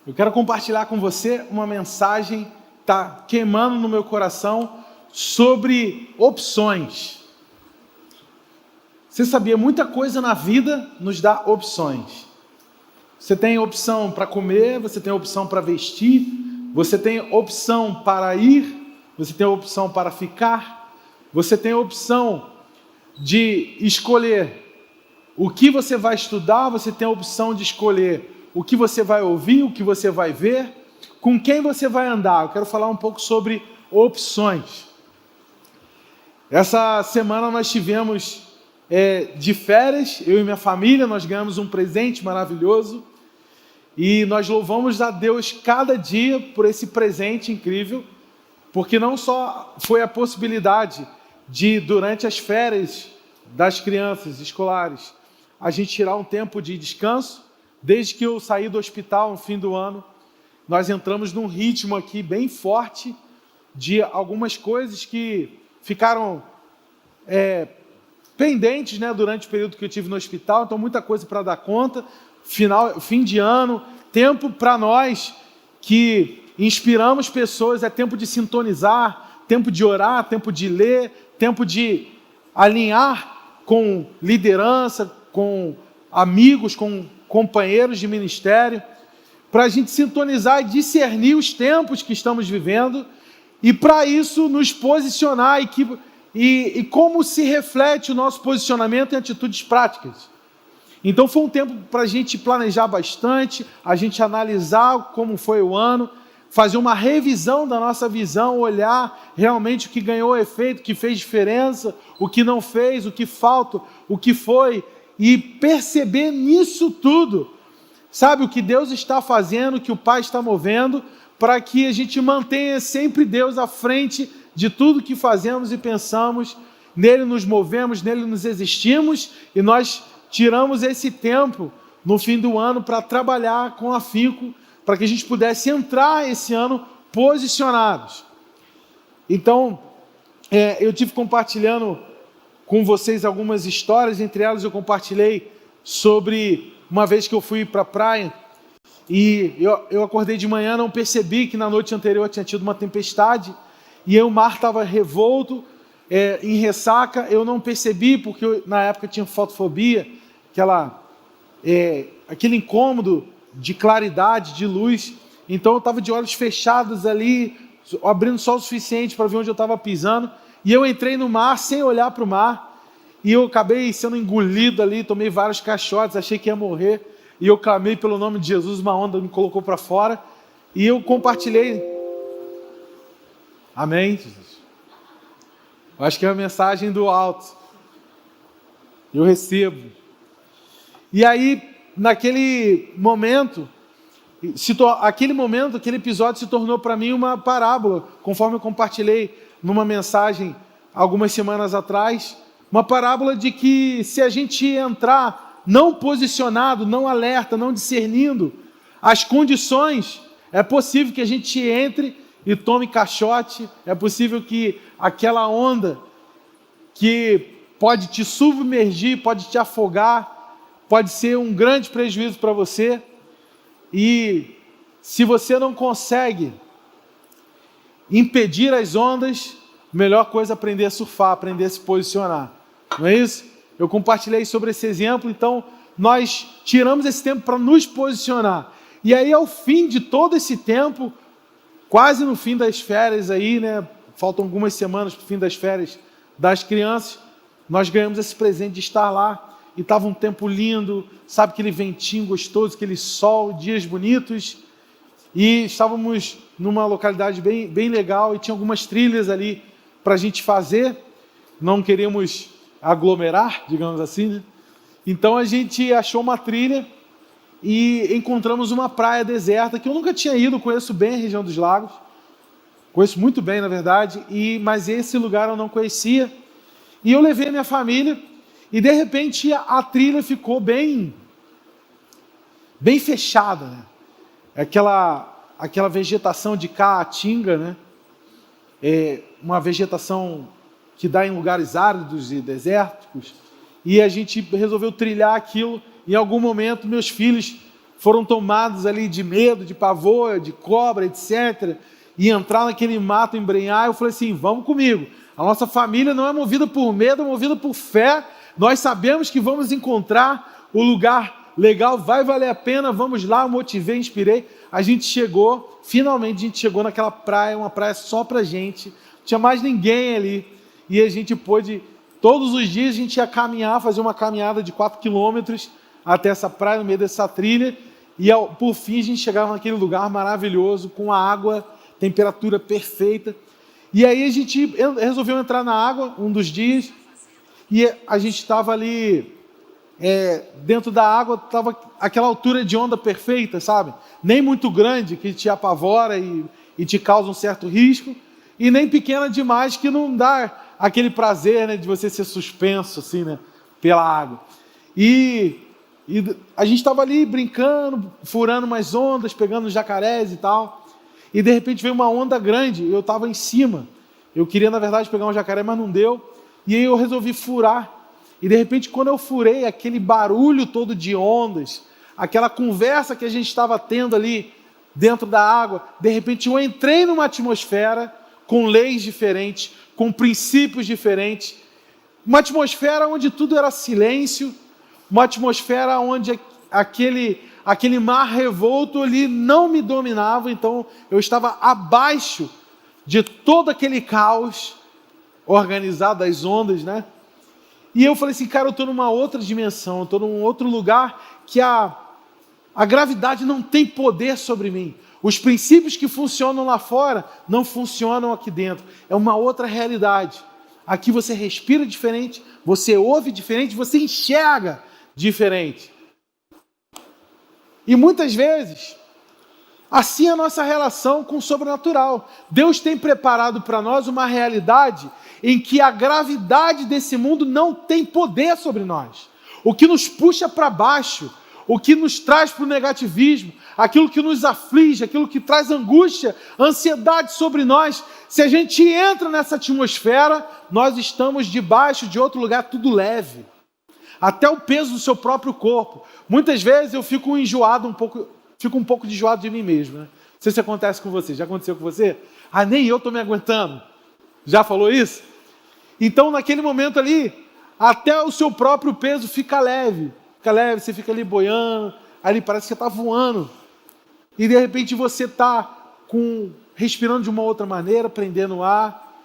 Eu quero compartilhar com você uma mensagem que está queimando no meu coração sobre opções. Você sabia, muita coisa na vida nos dá opções. Você tem opção para comer, você tem opção para vestir, você tem opção para ir, você tem opção para ficar, você tem opção de escolher o que você vai estudar, você tem a opção de escolher o que você vai ouvir, o que você vai ver, com quem você vai andar. Eu quero falar um pouco sobre opções. Essa semana nós tivemos de férias, eu e minha família, nós ganhamos um presente maravilhoso e nós louvamos a Deus cada dia por esse presente incrível, porque não só foi a possibilidade de, durante as férias das crianças escolares, a gente tirar um tempo de descanso. Desde que eu saí do hospital no fim do ano, nós entramos num ritmo aqui bem forte de algumas coisas que ficaram pendentes, né, durante o período que eu tive no hospital. Então, muita coisa para dar conta. Fim de ano, tempo para nós que inspiramos pessoas, é tempo de sintonizar, tempo de orar, tempo de ler, tempo de alinhar com liderança, com amigos, com companheiros de ministério, para a gente sintonizar e discernir os tempos que estamos vivendo e para isso nos posicionar e como se reflete o nosso posicionamento em atitudes práticas. Então foi um tempo para a gente planejar bastante, a gente analisar como foi o ano, fazer uma revisão da nossa visão, olhar realmente o que ganhou efeito, o que fez diferença, o que não fez, o que falta, o que foi, e perceber nisso tudo, sabe, o que Deus está fazendo, o que o Pai está movendo, para que a gente mantenha sempre Deus à frente de tudo que fazemos e pensamos, nele nos movemos, nele nos existimos, e nós tiramos esse tempo no fim do ano para trabalhar com afinco, para que a gente pudesse entrar esse ano posicionados. Então, eu tive compartilhando com vocês algumas histórias, entre elas eu compartilhei sobre uma vez que eu fui para a praia e eu acordei de manhã, não percebi que na noite anterior tinha tido uma tempestade e aí o mar estava revolto, em ressaca. Eu não percebi porque na época tinha fotofobia, aquele incômodo de claridade, de luz, então eu estava de olhos fechados ali, abrindo só o suficiente para ver onde eu estava pisando. E eu entrei no mar sem olhar para o mar, e eu acabei sendo engolido ali, tomei vários caixotes, achei que ia morrer, e eu clamei pelo nome de Jesus, uma onda me colocou para fora, e eu compartilhei. Amém, Jesus? Eu acho que é a mensagem do alto, eu recebo. E aí, naquele momento, aquele episódio se tornou para mim uma parábola, conforme eu compartilhei numa mensagem algumas semanas atrás, uma parábola de que se a gente entrar não posicionado, não alerta, não discernindo as condições, é possível que a gente entre e tome caixote, é possível que aquela onda que pode te submergir, pode te afogar, pode ser um grande prejuízo para você. E se você não consegue impedir as ondas, melhor coisa é aprender a surfar, aprender a se posicionar, não é isso? Eu compartilhei sobre esse exemplo, então nós tiramos esse tempo para nos posicionar, e aí ao fim de todo esse tempo, quase no fim das férias aí, né, faltam algumas semanas para o fim das férias das crianças, nós ganhamos esse presente de estar lá, e estava um tempo lindo, sabe, aquele ventinho gostoso, aquele sol, dias bonitos, e estávamos numa localidade bem legal, e tinha algumas trilhas ali para a gente fazer, não queríamos aglomerar, digamos assim, né? Então a gente achou uma trilha e encontramos uma praia deserta, que eu nunca tinha ido, conheço bem a região dos lagos, conheço muito bem na verdade, mas esse lugar eu não conhecia, e eu levei a minha família, e de repente a trilha ficou bem fechada, né? Aquela vegetação de caatinga, né? Uma vegetação que dá em lugares áridos e desérticos, e a gente resolveu trilhar aquilo. Em algum momento meus filhos foram tomados ali de medo, de pavor, de cobra, etc., e entrar naquele mato, embrenhar. Eu falei assim, vamos comigo. A nossa família não é movida por medo, é movida por fé. Nós sabemos que vamos encontrar o lugar legal, vai valer a pena, vamos lá, eu motivei, inspirei. A gente chegou, finalmente a gente chegou naquela praia, uma praia só pra gente, não tinha mais ninguém ali, e a gente pôde, todos os dias a gente ia caminhar, fazer uma caminhada de 4 quilômetros até essa praia, no meio dessa trilha, e por fim a gente chegava naquele lugar maravilhoso, com a água, temperatura perfeita, e aí a gente resolveu entrar na água um dos dias, e a gente estava ali, dentro da água, estava aquela altura de onda perfeita, sabe? Nem muito grande, que te apavora e te causa um certo risco, e nem pequena demais, que não dá aquele prazer, né, de você ser suspenso assim, né, pela água. E a gente estava ali brincando, furando umas ondas, pegando jacarés e tal, e de repente veio uma onda grande, eu estava em cima, eu queria na verdade pegar um jacaré, mas não deu, e aí eu resolvi furar, e de repente quando eu furei, aquele barulho todo de ondas, aquela conversa que a gente estava tendo ali dentro da água, de repente eu entrei numa atmosfera com leis diferentes, com princípios diferentes, uma atmosfera onde tudo era silêncio, uma atmosfera onde aquele mar revolto ali não me dominava, então eu estava abaixo de todo aquele caos organizado das ondas, né? E eu falei assim, cara, eu estou numa outra dimensão, eu estou num outro lugar que a gravidade não tem poder sobre mim. Os princípios que funcionam lá fora não funcionam aqui dentro. É uma outra realidade. Aqui você respira diferente, você ouve diferente, você enxerga diferente. E muitas vezes, assim é a nossa relação com o sobrenatural. Deus tem preparado para nós uma realidade em que a gravidade desse mundo não tem poder sobre nós. O que nos puxa para baixo, o que nos traz para o negativismo, aquilo que nos aflige, aquilo que traz angústia, ansiedade sobre nós, se a gente entra nessa atmosfera, nós estamos debaixo de outro lugar, tudo leve. Até o peso do seu próprio corpo. Muitas vezes eu fico enjoado fico um pouco enjoado de mim mesmo, né? Não sei se acontece com você, já aconteceu com você? Ah, nem eu estou me aguentando. Já falou isso? Então, naquele momento ali, até o seu próprio peso fica leve, você fica ali boiando, ali parece que você está voando, e de repente você está respirando de uma outra maneira, prendendo o ar,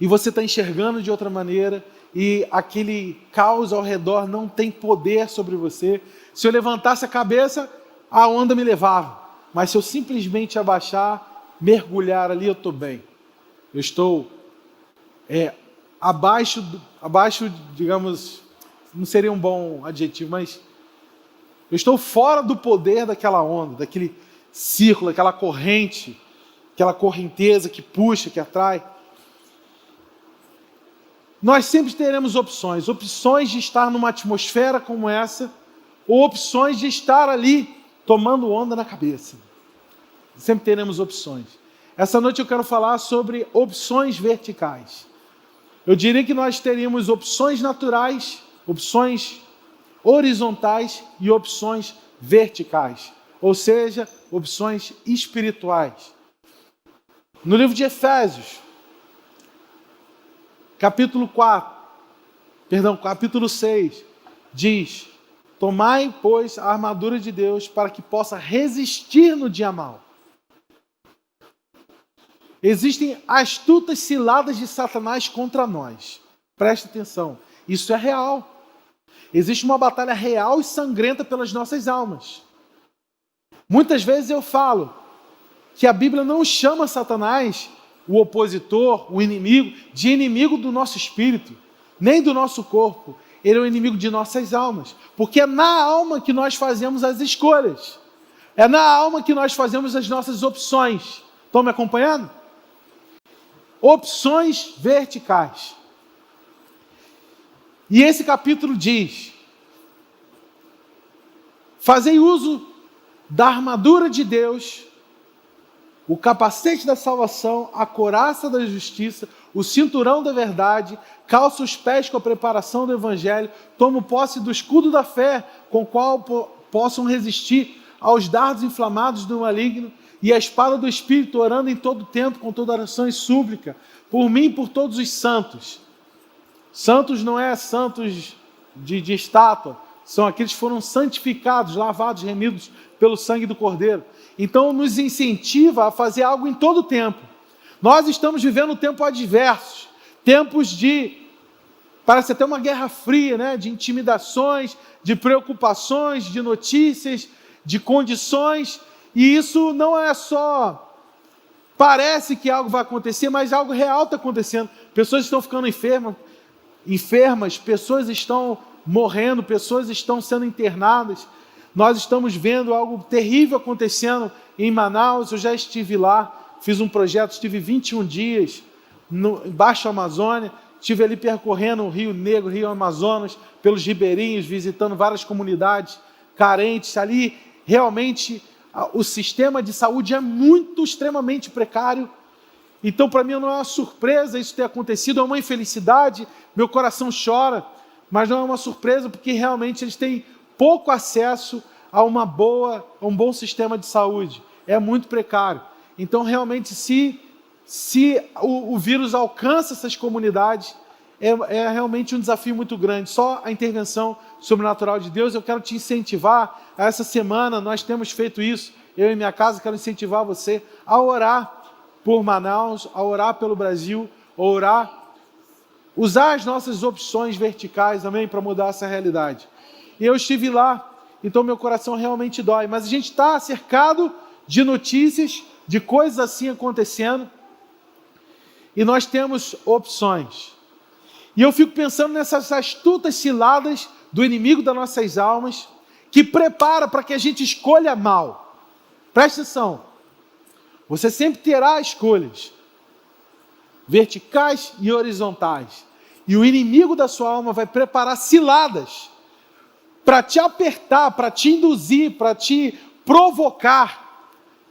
e você está enxergando de outra maneira, e aquele caos ao redor não tem poder sobre você. Se eu levantasse a cabeça, a onda me levava, mas se eu simplesmente abaixar, mergulhar ali, eu estou bem. Eu estou abaixo, digamos, não seria um bom adjetivo, mas eu estou fora do poder daquela onda, daquele círculo, aquela corrente, aquela correnteza que puxa, que atrai. Nós sempre teremos opções de estar numa atmosfera como essa, ou opções de estar ali tomando onda na cabeça. Sempre teremos opções. Essa noite eu quero falar sobre opções verticais. Eu diria que nós teríamos opções naturais, opções horizontais e opções verticais, ou seja, opções espirituais. No livro de Efésios, capítulo 6, diz: tomai, pois, a armadura de Deus para que possa resistir no dia mau. Existem astutas ciladas de Satanás contra nós. Preste atenção, isso é real. Existe uma batalha real e sangrenta pelas nossas almas. Muitas vezes eu falo que a Bíblia não chama Satanás, o opositor, o inimigo, de inimigo do nosso espírito, nem do nosso corpo. Ele é o inimigo de nossas almas, porque é na alma que nós fazemos as escolhas. É na alma que nós fazemos as nossas opções. Estão me acompanhando? Opções verticais. E esse capítulo diz: fazei uso da armadura de Deus, o capacete da salvação, a couraça da justiça, o cinturão da verdade, calça os pés com a preparação do evangelho, toma posse do escudo da fé, com o qual possam resistir aos dardos inflamados do maligno e a espada do Espírito, orando em todo tempo, com toda oração e súplica, por mim e por todos os santos. Santos não é santos de estátua, são aqueles que foram santificados, lavados, remidos pelo sangue do Cordeiro. Então nos incentiva a fazer algo em todo tempo. Nós estamos vivendo tempos adversos, tempos parece até uma guerra fria, né? De intimidações, de preocupações, de notícias, de condições, e isso não é só, parece que algo vai acontecer, mas algo real está acontecendo. Pessoas estão ficando enfermas, pessoas estão morrendo, pessoas estão sendo internadas. Nós estamos vendo algo terrível acontecendo em Manaus. Eu já estive lá, fiz um projeto, estive 21 dias embaixo da Amazônia, estive ali percorrendo o Rio Negro, Rio Amazonas, pelos ribeirinhos, visitando várias comunidades carentes. Ali, realmente, o sistema de saúde é extremamente precário. Então, para mim, não é uma surpresa isso ter acontecido, é uma infelicidade, meu coração chora, mas não é uma surpresa, porque realmente eles têm pouco acesso a um bom sistema de saúde. É muito precário. Então, realmente, se o vírus alcança essas comunidades, é realmente um desafio muito grande. Só a intervenção sobrenatural de Deus. Eu quero te incentivar. Essa semana nós temos feito isso, eu e minha casa, quero incentivar você a orar por Manaus, a orar pelo Brasil, a orar, usar as nossas opções verticais também para mudar essa realidade. E eu estive lá, então meu coração realmente dói, mas a gente está cercado de notícias, de coisas assim acontecendo, e nós temos opções. E eu fico pensando nessas astutas ciladas do inimigo das nossas almas, que prepara para que a gente escolha mal. Presta atenção, você sempre terá escolhas, verticais e horizontais. E o inimigo da sua alma vai preparar ciladas para te apertar, para te induzir, para te provocar,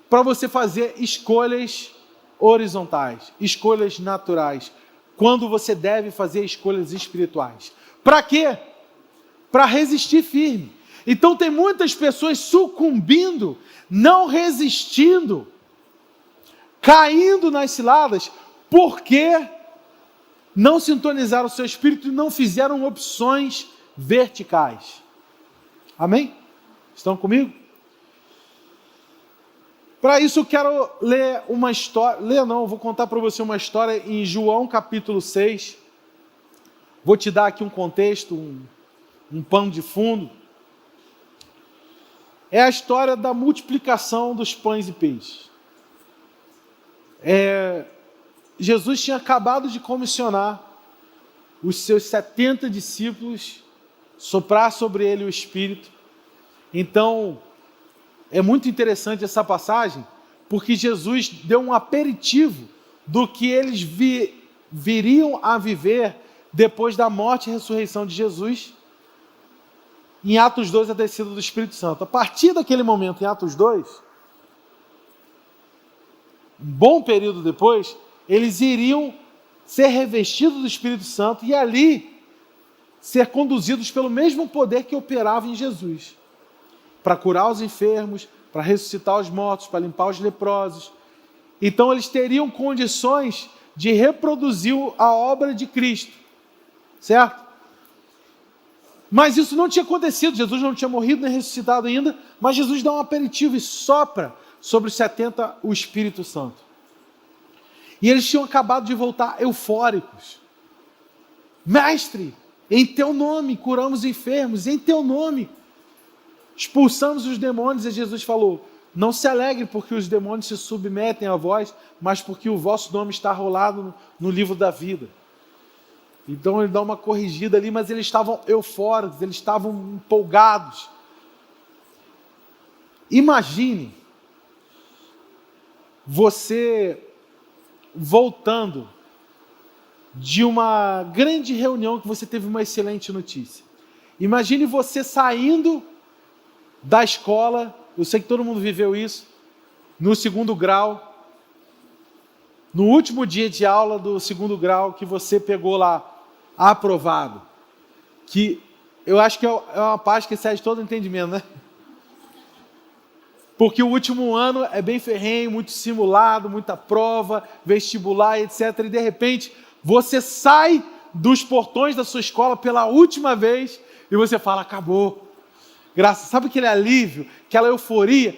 para você fazer escolhas horizontais, escolhas naturais, quando você deve fazer escolhas espirituais. Para quê? Para resistir firme. Então tem muitas pessoas sucumbindo, não resistindo, caindo nas ciladas, porque não sintonizaram o seu espírito e não fizeram opções verticais. Amém? Estão comigo? Para isso eu quero ler uma história, vou contar para você uma história em João capítulo 6, vou te dar aqui um contexto, um pano de fundo. É a história da multiplicação dos pães e peixes. Jesus tinha acabado de comissionar os seus 70 discípulos, soprar sobre ele o Espírito. Então, é muito interessante essa passagem, porque Jesus deu um aperitivo do que eles viriam a viver depois da morte e ressurreição de Jesus, em Atos 2, a descida do Espírito Santo. A partir daquele momento, em Atos 2, um bom período depois, eles iriam ser revestidos do Espírito Santo e ali ser conduzidos pelo mesmo poder que operava em Jesus, para curar os enfermos, para ressuscitar os mortos, para limpar os leprosos. Então eles teriam condições de reproduzir a obra de Cristo, certo? Mas isso não tinha acontecido, Jesus não tinha morrido nem ressuscitado ainda, mas Jesus dá um aperitivo e sopra sobre os 70 o Espírito Santo. E eles tinham acabado de voltar eufóricos. Mestre, em teu nome curamos enfermos, em teu nome expulsamos os demônios. E Jesus falou: não se alegre porque os demônios se submetem a vós, mas porque o vosso nome está rolado no livro da vida. Então ele dá uma corrigida ali, mas eles estavam eufóricos, eles estavam empolgados. Imagine você voltando de uma grande reunião que você teve uma excelente notícia. Imagine você saindo da escola, eu sei que todo mundo viveu isso, no segundo grau, no último dia de aula do segundo grau, que você pegou lá, aprovado, que eu acho que é uma parte que excede todo o entendimento, né? porque o último ano é bem ferrenho, muito simulado, muita prova, vestibular, etc. E de repente, você sai dos portões da sua escola pela última vez e você fala, acabou. Graças, sabe aquele alívio, aquela euforia?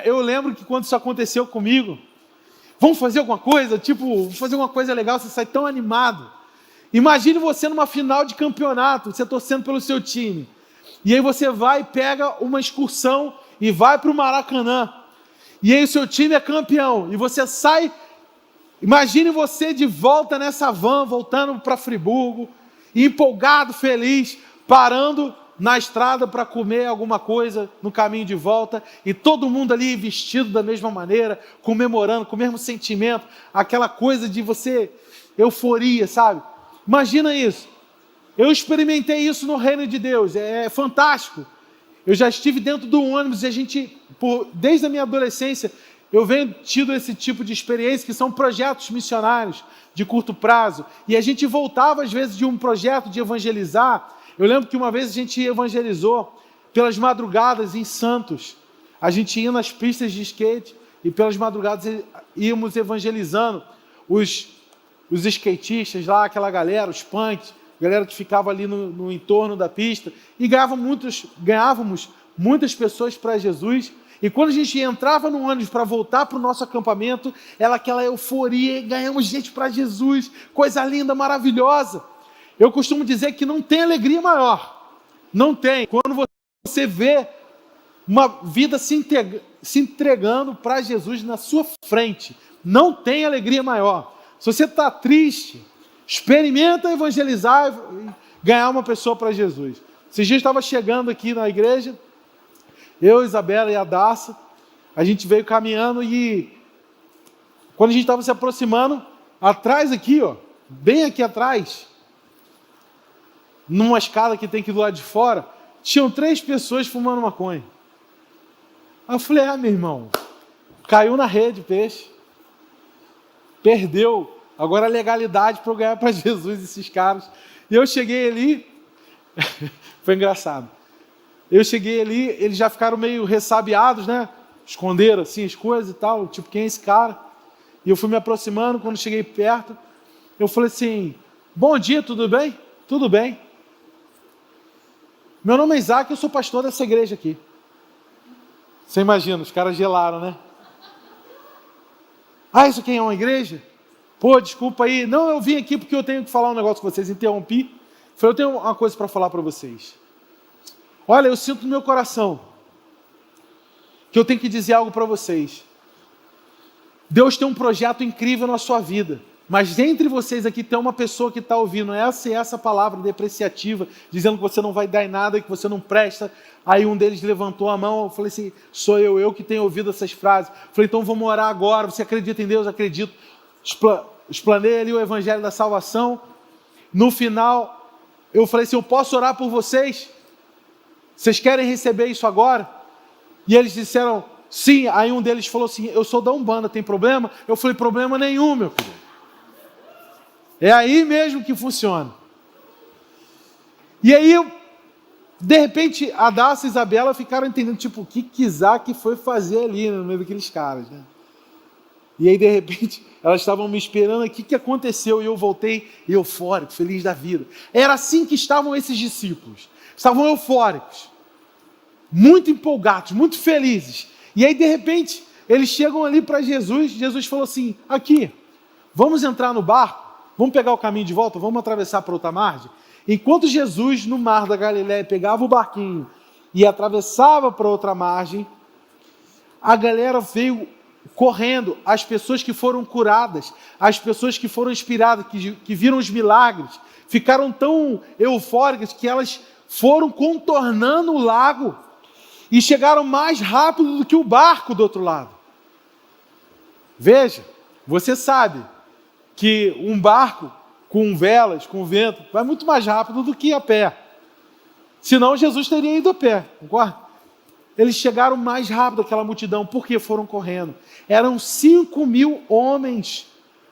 Eu lembro que quando isso aconteceu comigo, vamos fazer alguma coisa? Tipo, fazer alguma coisa legal, você sai tão animado. Imagine você numa final de campeonato, você torcendo pelo seu time. E aí você vai, pega uma excursão e vai para o Maracanã. E aí o seu time é campeão. E você sai, imagine você de volta nessa van, voltando para Friburgo, empolgado, feliz, parando na estrada para comer alguma coisa no caminho de volta, e todo mundo ali vestido da mesma maneira, comemorando, com o mesmo sentimento, aquela coisa de você, euforia, sabe? Imagina isso. Eu experimentei isso no reino de Deus, é fantástico. Eu já estive dentro do ônibus e desde a minha adolescência, eu venho tido esse tipo de experiência, que são projetos missionários de curto prazo, e a gente voltava às vezes de um projeto de evangelizar. Eu lembro que uma vez a gente evangelizou pelas madrugadas em Santos. A gente ia nas pistas de skate e pelas madrugadas íamos evangelizando os skatistas lá, aquela galera, os punks, galera que ficava ali no entorno da pista, e ganhávamos muitas pessoas para Jesus. E quando a gente entrava no ônibus para voltar para o nosso acampamento, era aquela euforia, ganhamos gente para Jesus, coisa linda, maravilhosa. Eu costumo dizer que não tem alegria maior. Não tem. Quando você vê uma vida se entregando para Jesus na sua frente, não tem alegria maior. Se você está triste, experimenta evangelizar e ganhar uma pessoa para Jesus. Esses dias eu estava chegando aqui na igreja, eu, Isabela e a Daça, a gente veio caminhando e quando a gente estava se aproximando, atrás aqui, ó, bem aqui atrás, numa escada que tem aqui do lado de fora, tinham 3 pessoas fumando maconha. Aí eu falei, meu irmão, caiu na rede peixe, perdeu, agora a legalidade para eu ganhar para Jesus esses caras. E eu cheguei ali, foi engraçado, eu cheguei ali, eles já ficaram meio ressabiados, né, esconderam assim as coisas e tal, tipo, quem é esse cara? E eu fui me aproximando, quando cheguei perto, eu falei assim, bom dia, tudo bem? Tudo bem. Meu nome é Isaac, eu sou pastor dessa igreja aqui. Você imagina, os caras gelaram, né? Isso aqui é uma igreja? Pô, desculpa aí. Não, eu vim aqui porque eu tenho que falar um negócio com vocês. Interrompi. Falei, eu tenho uma coisa para falar para vocês. Olha, eu sinto no meu coração que eu tenho que dizer algo para vocês. Deus tem um projeto incrível na sua vida. Mas entre vocês aqui tem uma pessoa que está ouvindo essa palavra depreciativa, dizendo que você não vai dar em nada, que você não presta. Aí um deles levantou a mão, eu falei assim, sou eu que tenho ouvido essas frases. Falei, então vamos orar agora, você acredita em Deus? Acredito. Explanei ali o evangelho da salvação. No final, eu falei assim, eu posso orar por vocês? Vocês querem receber isso agora? E eles disseram, sim. Aí um deles falou assim, eu sou da Umbanda, tem problema? Eu falei, problema nenhum, meu filho. É aí mesmo que funciona. E aí, de repente, a Daça e a Isabela ficaram entendendo, tipo, o que Isaac foi fazer ali, no meio daqueles caras, né? E aí, de repente, elas estavam me esperando aqui, o que aconteceu? E eu voltei eufórico, feliz da vida. Era assim que estavam esses discípulos. Estavam eufóricos, muito empolgados, muito felizes. E aí, de repente, eles chegam ali para Jesus. Jesus falou assim, aqui, vamos entrar no barco? Vamos pegar o caminho de volta? Vamos atravessar para outra margem? Enquanto Jesus, no mar da Galileia, pegava o barquinho e atravessava para outra margem, a galera veio correndo, as pessoas que foram curadas, as pessoas que foram inspiradas, que viram os milagres, ficaram tão eufóricas que elas foram contornando o lago e chegaram mais rápido do que o barco do outro lado. Veja, você sabe que um barco com velas, com vento, vai muito mais rápido do que a pé. Senão Jesus teria ido a pé, concorda? Eles chegaram mais rápido aquela multidão, porque foram correndo. Eram 5.000 homens,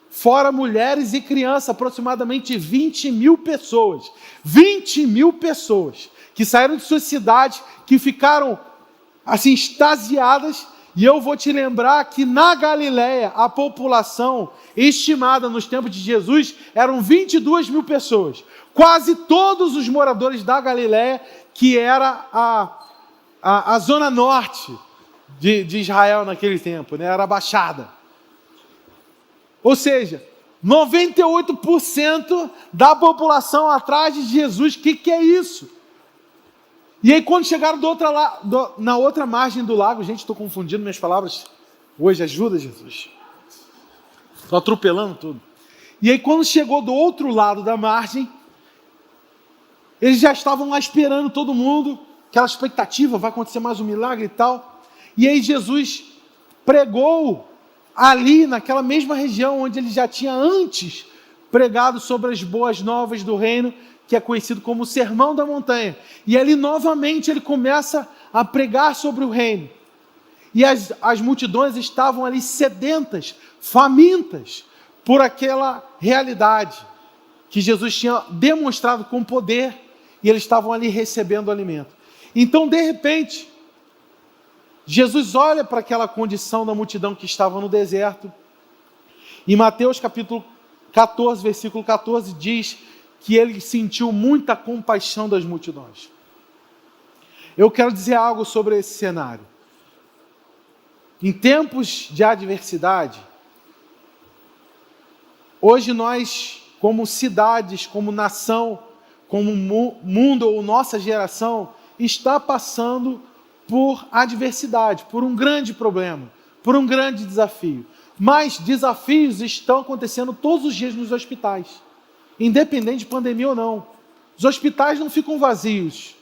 fora mulheres e crianças, aproximadamente 20.000 pessoas. 20.000 pessoas que saíram de suas cidades, que ficaram assim extasiadas E eu vou te lembrar que na Galileia, a população estimada nos tempos de Jesus eram 22 mil pessoas. Quase todos os moradores da Galileia, que era a zona norte de Israel naquele tempo, né? Era a Baixada. Ou seja, 98% da população atrás de Jesus. O que é isso? E aí quando chegaram na outra margem do lago, gente, estou confundindo minhas palavras hoje, ajuda Jesus. Estou atropelando tudo. E aí quando chegou do outro lado da margem, eles já estavam lá esperando todo mundo, aquela expectativa, vai acontecer mais um milagre e tal. E aí Jesus pregou ali, naquela mesma região onde ele já tinha antes pregado sobre as boas novas do reino, que é conhecido como o Sermão da Montanha. E ali novamente ele começa a pregar sobre o reino. E as multidões estavam ali sedentas, famintas, por aquela realidade que Jesus tinha demonstrado com poder, e eles estavam ali recebendo alimento. Então, de repente, Jesus olha para aquela condição da multidão que estava no deserto. Em Mateus capítulo 14, versículo 14, diz que ele sentiu muita compaixão das multidões. Eu quero dizer algo sobre esse cenário. Em tempos de adversidade, hoje nós, como cidades, como nação, como mundo ou nossa geração, está passando por adversidade, por um grande problema, por um grande desafio. Mas desafios estão acontecendo todos os dias nos hospitais, independente de pandemia ou não. Os hospitais não ficam vazios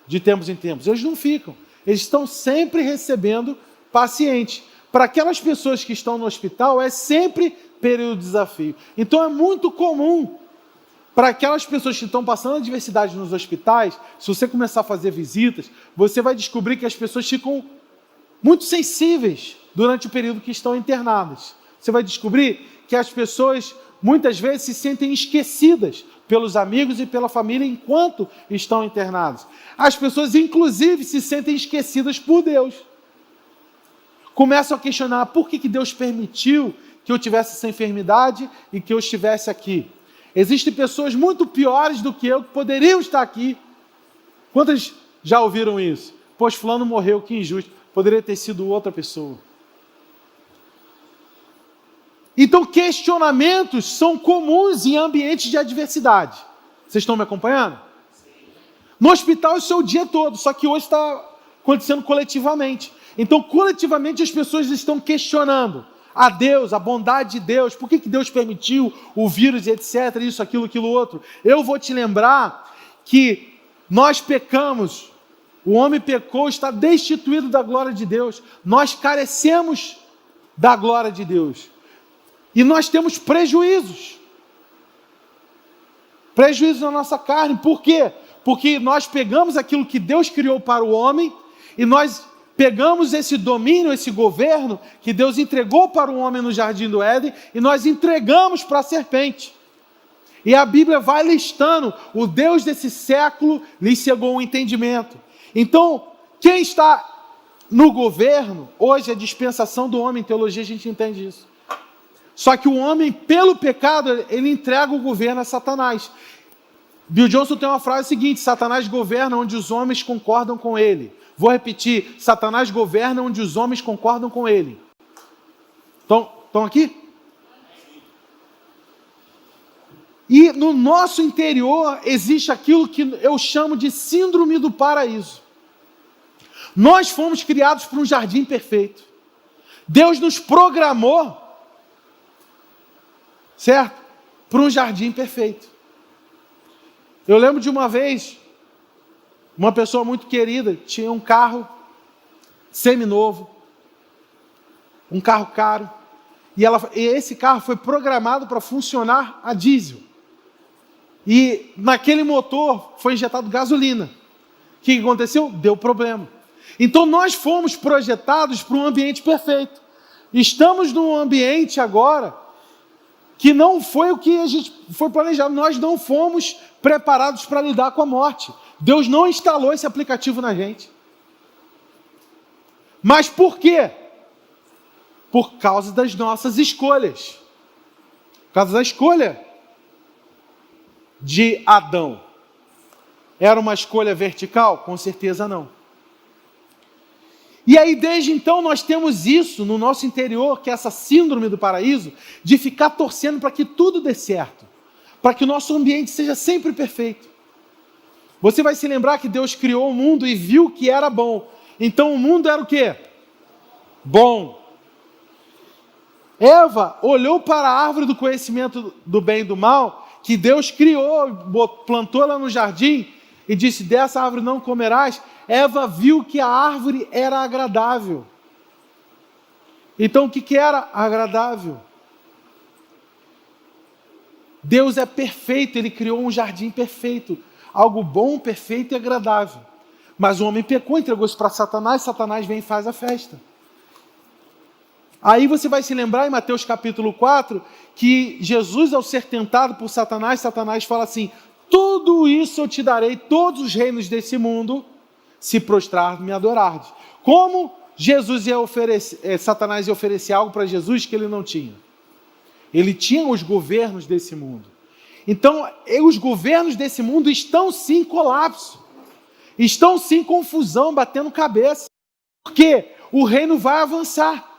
de tempos em tempos, eles não ficam. Eles estão sempre recebendo pacientes. Para aquelas pessoas que estão no hospital, é sempre período de desafio. Então é muito comum para aquelas pessoas que estão passando adversidade nos hospitais, se você começar a fazer visitas, você vai descobrir que as pessoas ficam muito sensíveis durante o período que estão internadas. Você vai descobrir que as pessoas muitas vezes se sentem esquecidas pelos amigos e pela família enquanto estão internadas. As pessoas, inclusive, se sentem esquecidas por Deus. Começam a questionar por que Deus permitiu que eu tivesse essa enfermidade e que eu estivesse aqui. Existem pessoas muito piores do que eu que poderiam estar aqui. Quantas já ouviram isso? Pois fulano morreu, que injusto. Poderia ter sido outra pessoa. Então, questionamentos são comuns em ambientes de adversidade. Vocês estão me acompanhando? No hospital isso é o dia todo, só que hoje está acontecendo coletivamente. Então, coletivamente as pessoas estão questionando a Deus, a bondade de Deus, por que Deus permitiu o vírus, etc, isso, aquilo, outro. Eu vou te lembrar que nós pecamos, o homem pecou, está destituído da glória de Deus, nós carecemos da glória de Deus, e nós temos prejuízos na nossa carne. Por quê? Porque nós pegamos aquilo que Deus criou para o homem, e nós pegamos esse domínio, esse governo que Deus entregou para o homem no jardim do Éden, e nós entregamos para a serpente. E a Bíblia vai listando, o Deus desse século lhe cegou o entendimento. Então, quem está no governo, hoje a dispensação do homem, em teologia a gente entende isso. Só que o homem, pelo pecado, ele entrega o governo a Satanás. Bill Johnson tem uma frase seguinte: Satanás governa onde os homens concordam com ele. Vou repetir: Satanás governa onde os homens concordam com ele. Estão aqui? E no nosso interior existe aquilo que eu chamo de síndrome do paraíso. Nós fomos criados para um jardim perfeito. Deus nos programou, certo? Para um jardim perfeito. Eu lembro de uma vez, uma pessoa muito querida tinha um carro seminovo, um carro caro, e esse carro foi programado para funcionar a diesel. E naquele motor foi injetado gasolina. O que aconteceu? Deu problema. Então nós fomos projetados para um ambiente perfeito. Estamos num ambiente agora que não foi o que a gente foi planejado. Nós não fomos preparados para lidar com a morte. Deus não instalou esse aplicativo na gente. Mas por quê? Por causa das nossas escolhas. Por causa da escolha de Adão. Era uma escolha vertical? Com certeza não. E aí, desde então, nós temos isso no nosso interior, que é essa síndrome do paraíso, de ficar torcendo para que tudo dê certo, para que o nosso ambiente seja sempre perfeito. Você vai se lembrar que Deus criou o mundo e viu que era bom. Então o mundo era o quê? Bom. Eva olhou para a árvore do conhecimento do bem e do mal, que Deus criou, plantou lá no jardim, e disse, dessa árvore não comerás. Eva viu que a árvore era agradável. Então o que era agradável? Deus é perfeito, Ele criou um jardim perfeito, algo bom, perfeito e agradável. Mas o homem pecou, entregou isso para Satanás, Satanás vem e faz a festa. Aí você vai se lembrar em Mateus capítulo 4, que Jesus, ao ser tentado por Satanás, Satanás fala assim, tudo isso eu te darei, todos os reinos desse mundo, se prostrar me adorardes. Como Satanás ia oferecer algo para Jesus que ele não tinha? Ele tinha os governos desse mundo. Então, os governos desse mundo estão sim em colapso. Estão sim em confusão, batendo cabeça. Porque o reino vai avançar.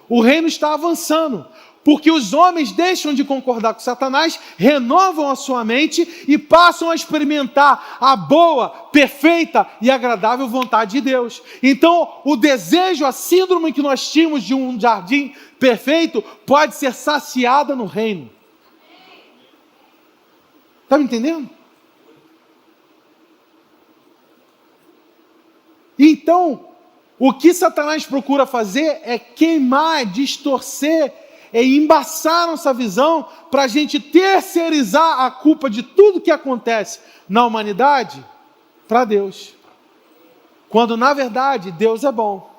O reino está avançando. Porque os homens deixam de concordar com Satanás, renovam a sua mente e passam a experimentar a boa, perfeita e agradável vontade de Deus. Então, o desejo, a síndrome que nós tínhamos de um jardim perfeito, pode ser saciada no reino. Está me entendendo? Então, o que Satanás procura fazer é queimar, distorcer, é embaçar nossa visão para a gente terceirizar a culpa de tudo que acontece na humanidade para Deus. Quando, na verdade, Deus é bom.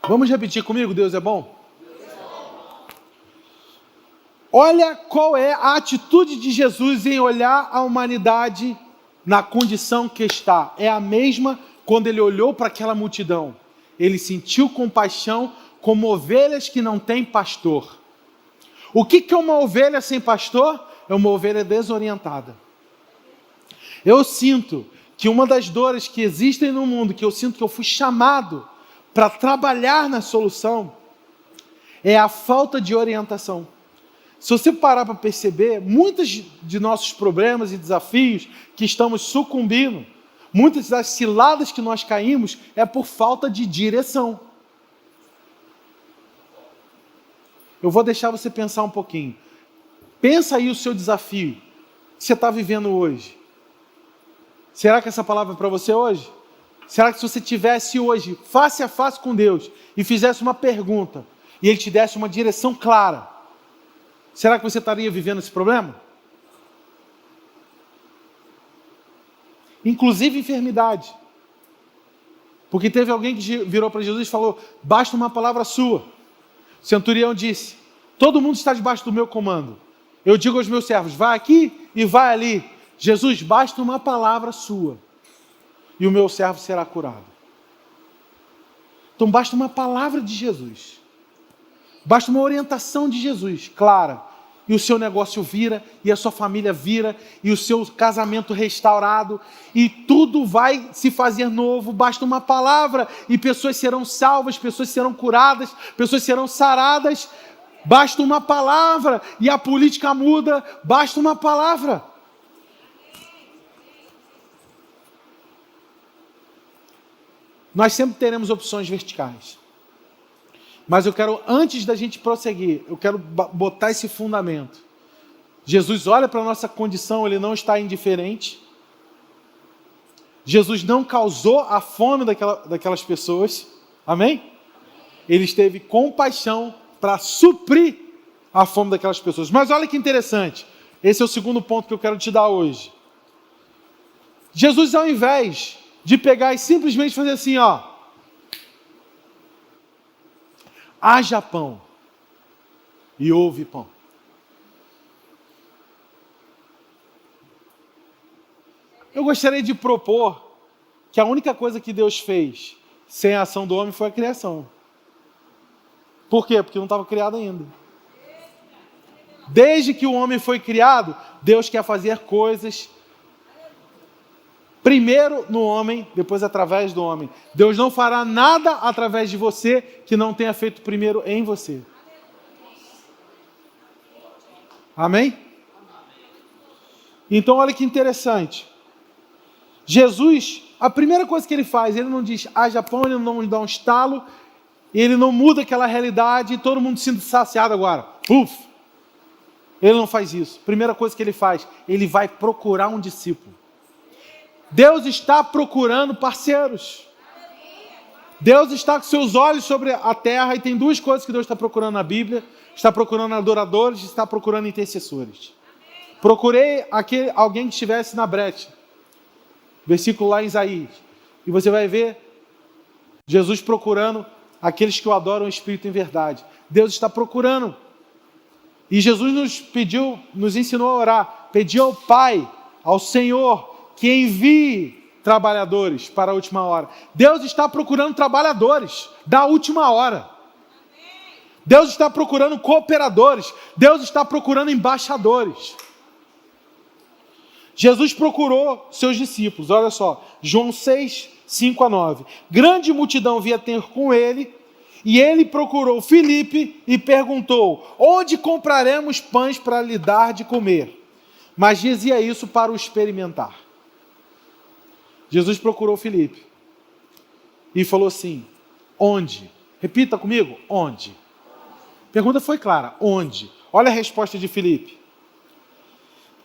Vamos repetir comigo, Deus é bom? Olha qual é a atitude de Jesus em olhar a humanidade na condição que está. É a mesma quando ele olhou para aquela multidão. Ele sentiu compaixão como ovelhas que não têm pastor. O que é uma ovelha sem pastor? É uma ovelha desorientada. Eu sinto que uma das dores que existem no mundo, que eu sinto que eu fui chamado para trabalhar na solução, é a falta de orientação. Se você parar para perceber, muitos de nossos problemas e desafios que estamos sucumbindo, muitas das ciladas que nós caímos, é por falta de direção. Eu vou deixar você pensar um pouquinho. Pensa aí o seu desafio que você está vivendo hoje. Será que essa palavra é para você hoje? Será que se você tivesse hoje, face a face com Deus, e fizesse uma pergunta, e Ele te desse uma direção clara, será que você estaria vivendo esse problema? Inclusive enfermidade. Porque teve alguém que virou para Jesus e falou, basta uma palavra sua. O centurião disse, todo mundo está debaixo do meu comando. Eu digo aos meus servos, vai aqui e vai ali. Jesus, basta uma palavra sua. E o meu servo será curado. Então basta uma palavra de Jesus. Basta uma orientação de Jesus, clara, e o seu negócio vira, e a sua família vira, e o seu casamento restaurado, e tudo vai se fazer novo. Basta uma palavra, e pessoas serão salvas, pessoas serão curadas, pessoas serão saradas. Basta uma palavra, e a política muda. Basta uma palavra. Nós sempre teremos opções verticais. Mas eu quero, antes da gente prosseguir, eu quero botar esse fundamento. Jesus olha para a nossa condição, Ele não está indiferente. Jesus não causou a fome daquelas pessoas. Amém? Ele teve compaixão para suprir a fome daquelas pessoas. Mas olha que interessante. Esse é o segundo ponto que eu quero te dar hoje. Jesus, ao invés de pegar e simplesmente fazer assim, ó, haja pão e houve pão. Eu gostaria de propor que a única coisa que Deus fez sem a ação do homem foi a criação. Por quê? Porque não estava criado ainda. Desde que o homem foi criado, Deus quer fazer coisas primeiro no homem, depois através do homem. Deus não fará nada através de você que não tenha feito primeiro em você. Amém? Então olha que interessante. Jesus, a primeira coisa que ele faz, ele não diz haja pão, ele não dá um estalo, ele não muda aquela realidade e todo mundo se sinta saciado agora. Puf! Ele não faz isso. Primeira coisa que ele faz, ele vai procurar um discípulo. Deus está procurando parceiros. Deus está com seus olhos sobre a terra e tem duas coisas que Deus está procurando na Bíblia. Está procurando adoradores, está procurando intercessores. Procurei alguém que estivesse na brecha. Versículo lá em Isaías. E você vai ver Jesus procurando aqueles que o adoram em espírito e em verdade. Deus está procurando. E Jesus nos ensinou a orar. Pediu ao Pai, ao Senhor, que envie trabalhadores para a última hora. Deus está procurando trabalhadores da última hora. Deus está procurando cooperadores. Deus está procurando embaixadores. Jesus procurou seus discípulos. Olha só, João 6, 5 a 9. Grande multidão vinha ter com ele, e ele procurou Filipe e perguntou: onde compraremos pães para lhe dar de comer? Mas dizia isso para o experimentar. Jesus procurou Filipe e falou assim: onde? Repita comigo, onde? A pergunta foi clara, onde? Olha a resposta de Filipe.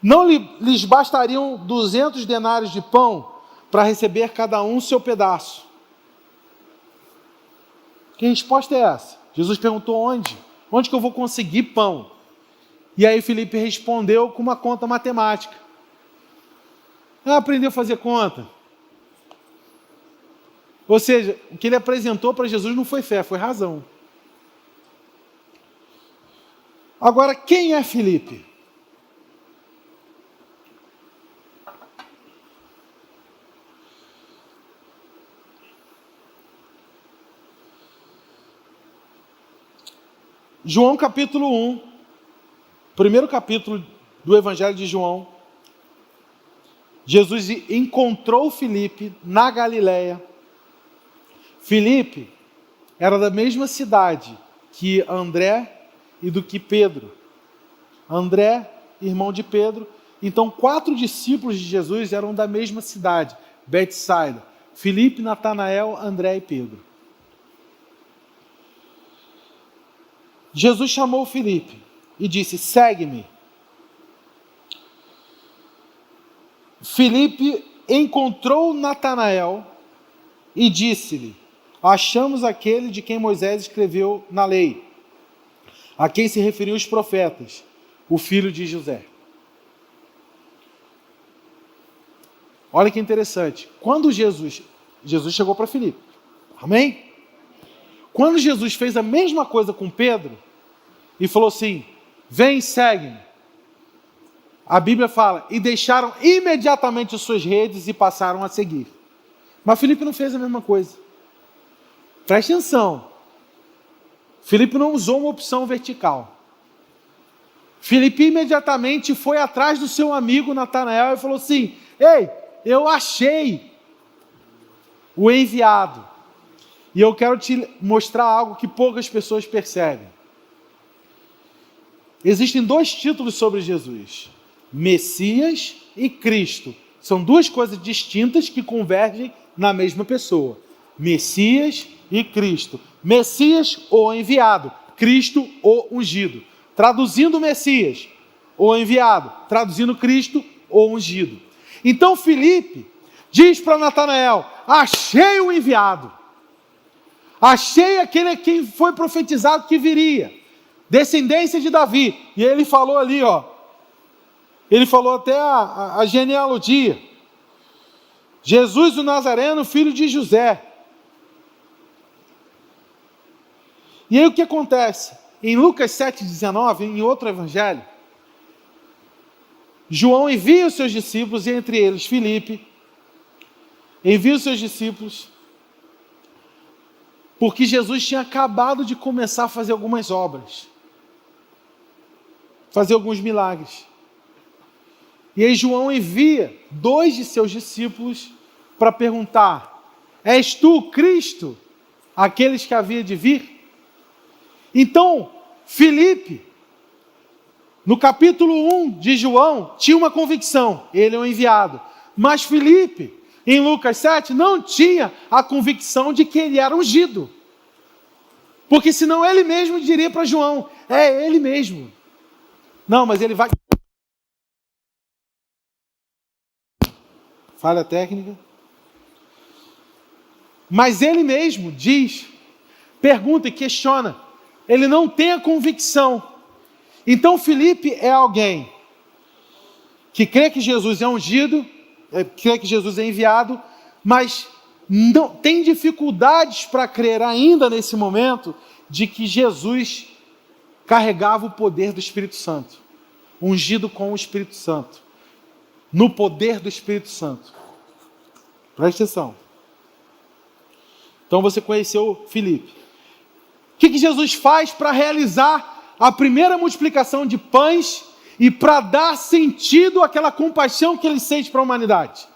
Não lhes bastariam 200 denários de pão para receber cada um seu pedaço? Que resposta é essa? Jesus perguntou onde? Onde que eu vou conseguir pão? E aí Filipe respondeu com uma conta matemática. Aprendeu a fazer conta. Ou seja, o que ele apresentou para Jesus não foi fé, foi razão. Agora, quem é Filipe? João capítulo 1, primeiro capítulo do Evangelho de João, Jesus encontrou Filipe na Galileia. Filipe era da mesma cidade que André e do que Pedro. André, irmão de Pedro. Então, 4 discípulos de Jesus eram da mesma cidade, Betsaida. Filipe, Natanael, André e Pedro. Jesus chamou Filipe e disse: segue-me. Filipe encontrou Natanael e disse-lhe: achamos aquele de quem Moisés escreveu na lei, a quem se referiam os profetas, o filho de José. Olha que interessante. Quando Jesus chegou para Filipe, amém? Quando Jesus fez a mesma coisa com Pedro e falou assim: vem, segue-me. A Bíblia fala, e deixaram imediatamente as suas redes e passaram a seguir. Mas Filipe não fez a mesma coisa. Preste atenção. Filipe não usou uma opção vertical. Filipe imediatamente foi atrás do seu amigo Natanael e falou assim: ei, eu achei o enviado. E eu quero te mostrar algo que poucas pessoas percebem. Existem 2 títulos sobre Jesus: Messias e Cristo. São 2 coisas distintas que convergem na mesma pessoa. Messias e Cristo. Messias, o enviado. Cristo, o ungido. Traduzindo Messias, o enviado. Traduzindo Cristo, o ungido. Então Filipe diz para Natanael: achei o enviado. Achei aquele a quem foi profetizado que viria. Descendência de Davi. E ele falou ali, ó. Ele falou até a genealogia. Jesus o Nazareno, filho de José. E aí o que acontece? Em Lucas 7,19, em outro evangelho, João envia os seus discípulos, e entre eles Filipe, envia os seus discípulos, porque Jesus tinha acabado de começar a fazer algumas obras, fazer alguns milagres. E aí João envia 2 de seus discípulos para perguntar: és tu o Cristo, aqueles que havia de vir? Então, Filipe, no capítulo 1 de João, tinha uma convicção: ele é o enviado. Mas Filipe, em Lucas 7, não tinha a convicção de que ele era ungido. Porque senão ele mesmo diria para João: é ele mesmo. Não, mas ele vai... Falha técnica. Mas ele mesmo diz, pergunta e questiona. Ele não tem a convicção. Então Filipe é alguém que crê que Jesus é ungido, crê que Jesus é enviado, mas não tem dificuldades para crer ainda nesse momento de que Jesus carregava o poder do Espírito Santo, ungido com o Espírito Santo, no poder do Espírito Santo. Presta atenção. Então você conheceu Filipe. O que Jesus faz para realizar a primeira multiplicação de pães e para dar sentido àquela compaixão que ele sente para a humanidade?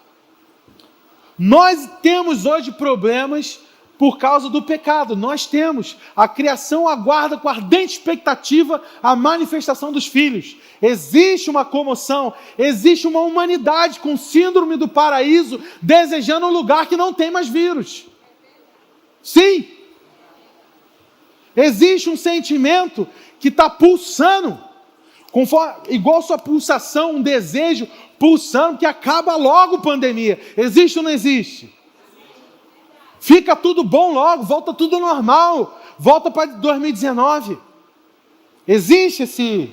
Nós temos hoje problemas por causa do pecado. Nós temos. A criação aguarda com ardente expectativa a manifestação dos filhos. Existe uma comoção, existe uma humanidade com síndrome do paraíso, desejando um lugar que não tem mais vírus. Sim. Existe um sentimento que está pulsando, igual sua pulsação, um desejo pulsando, que acaba logo a pandemia. Existe ou não existe? Fica tudo bom logo, volta tudo normal, volta para 2019. Existe esse...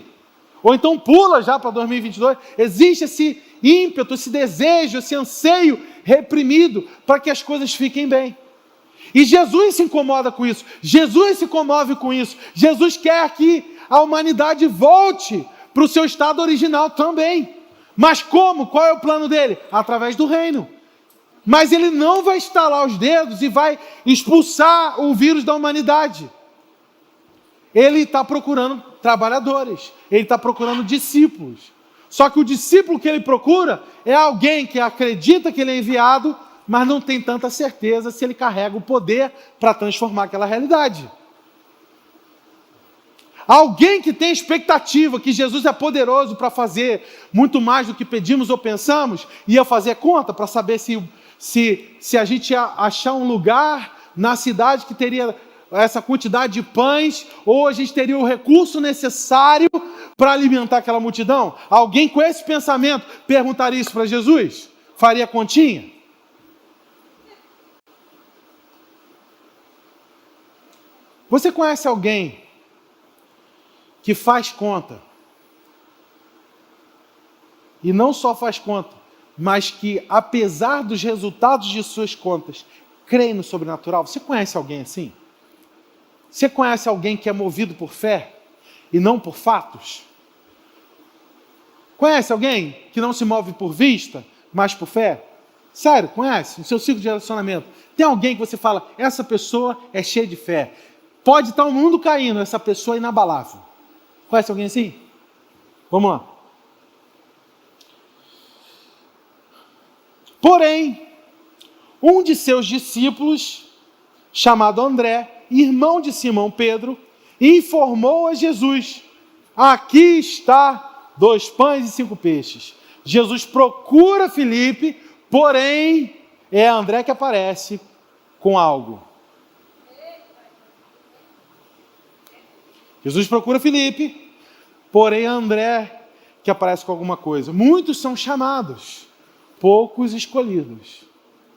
Ou então pula já para 2022. Existe esse ímpeto, esse desejo, esse anseio reprimido para que as coisas fiquem bem. E Jesus se incomoda com isso. Jesus se comove com isso. Jesus quer que a humanidade volte para o seu estado original também. Mas como? Qual é o plano dele? Através do reino. Mas ele não vai estalar os dedos e vai expulsar o vírus da humanidade. Ele está procurando trabalhadores. Ele está procurando discípulos. Só que o discípulo que ele procura é alguém que acredita que ele é enviado, mas não tem tanta certeza se ele carrega o poder para transformar aquela realidade. Alguém que tem expectativa que Jesus é poderoso para fazer muito mais do que pedimos ou pensamos, ia fazer conta para saber se a gente ia achar um lugar na cidade que teria essa quantidade de pães, ou a gente teria o recurso necessário para alimentar aquela multidão. Alguém com esse pensamento perguntaria isso para Jesus? Faria continha? Você conhece alguém que faz conta, e não só faz conta, mas que, apesar dos resultados de suas contas, crê no sobrenatural? Você conhece alguém assim? Você conhece alguém que é movido por fé e não por fatos? Conhece alguém que não se move por vista, mas por fé? Sério, conhece? No seu ciclo de relacionamento. Tem alguém que você fala, essa pessoa é cheia de fé. Pode estar o mundo caindo, essa pessoa é inabalável. Conhece alguém assim? Vamos lá. Porém, um de seus discípulos, chamado André, irmão de Simão Pedro, informou a Jesus: aqui está 2 pães e 5 peixes. Jesus procura Filipe, porém é André que aparece com algo. Jesus procura Filipe, porém André que aparece com alguma coisa. Muitos são chamados, poucos escolhidos.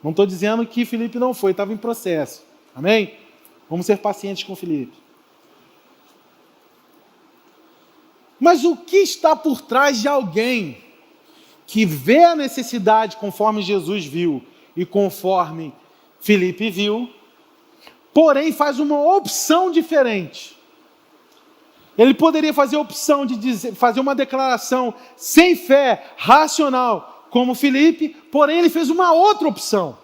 Não estou dizendo que Filipe não foi, estava em processo. Amém? Vamos ser pacientes com Filipe. Mas o que está por trás de alguém que vê a necessidade conforme Jesus viu e conforme Filipe viu, porém faz uma opção diferente? Ele poderia fazer a opção de fazer uma declaração sem fé, racional, como Filipe, porém ele fez uma outra opção.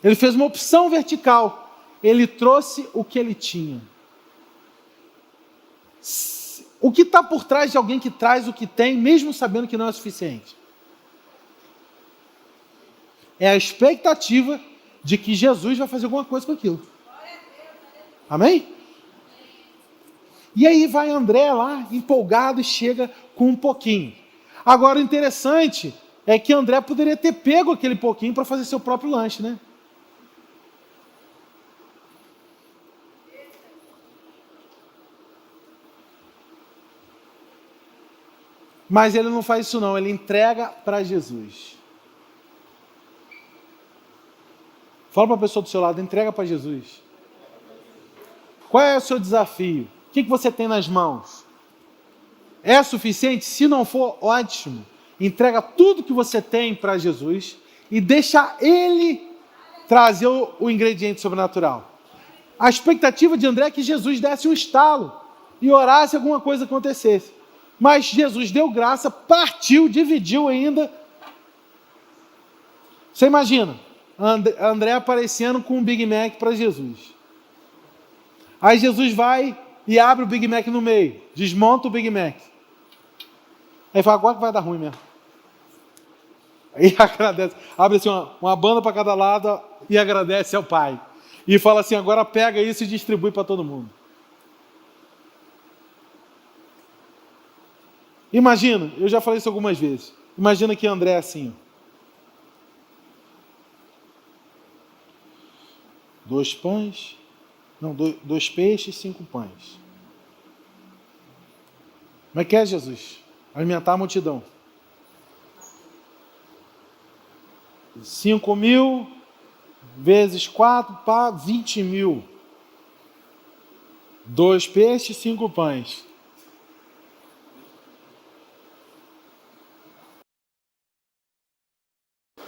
Ele fez uma opção vertical. Ele trouxe o que ele tinha. O que está por trás de alguém que traz o que tem, mesmo sabendo que não é suficiente? É a expectativa de que Jesus vai fazer alguma coisa com aquilo. Amém? E aí vai André lá, empolgado, e chega com um pouquinho. Agora, o interessante é que André poderia ter pego aquele pouquinho para fazer seu próprio lanche, né? Mas ele não faz isso não, ele entrega para Jesus. Fala para a pessoa do seu lado, entrega para Jesus. Qual é o seu desafio? O que você tem nas mãos? É suficiente? Se não for, ótimo. Entrega tudo que você tem para Jesus e deixa Ele trazer o ingrediente sobrenatural. A expectativa de André é que Jesus desse um estalo e orasse e alguma coisa acontecesse. Mas Jesus deu graça, partiu, dividiu ainda. Você imagina, André aparecendo com um Big Mac para Jesus. Aí Jesus vai e abre o Big Mac no meio, desmonta o Big Mac. Aí fala, agora que vai dar ruim mesmo. Aí agradece, abre assim uma banda para cada lado e agradece ao Pai. E fala assim, agora pega isso e distribui para todo mundo. Imagina, eu já falei isso algumas vezes. Imagina que André é assim. 2 pães, não, 2 peixes, 5 pães. Como é que é, Jesus? Alimentar a multidão. 5.000 vezes 4 para 20.000. 2 peixes, 5 pães.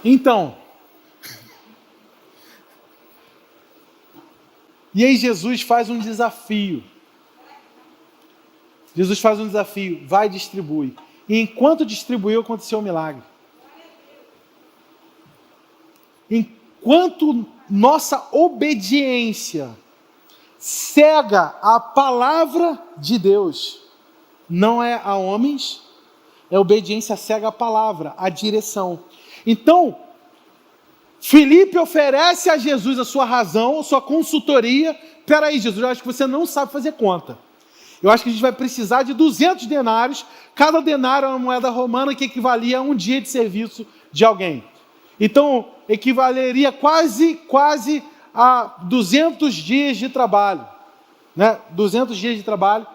Então, e aí Jesus faz um desafio. Jesus faz um desafio, vai e distribui. E enquanto distribuiu, aconteceu um milagre. Enquanto nossa obediência cega a palavra de Deus, não é a homens, é obediência cega à palavra, à direção. Então, Filipe oferece a Jesus a sua razão, a sua consultoria. Espera aí, Jesus, eu acho que você não sabe fazer conta. Eu acho que a gente vai precisar de 200 denários. Cada denário é uma moeda romana que equivalia a um dia de serviço de alguém. Então, equivaleria quase a 200 dias de trabalho. Né? 200 dias de trabalho.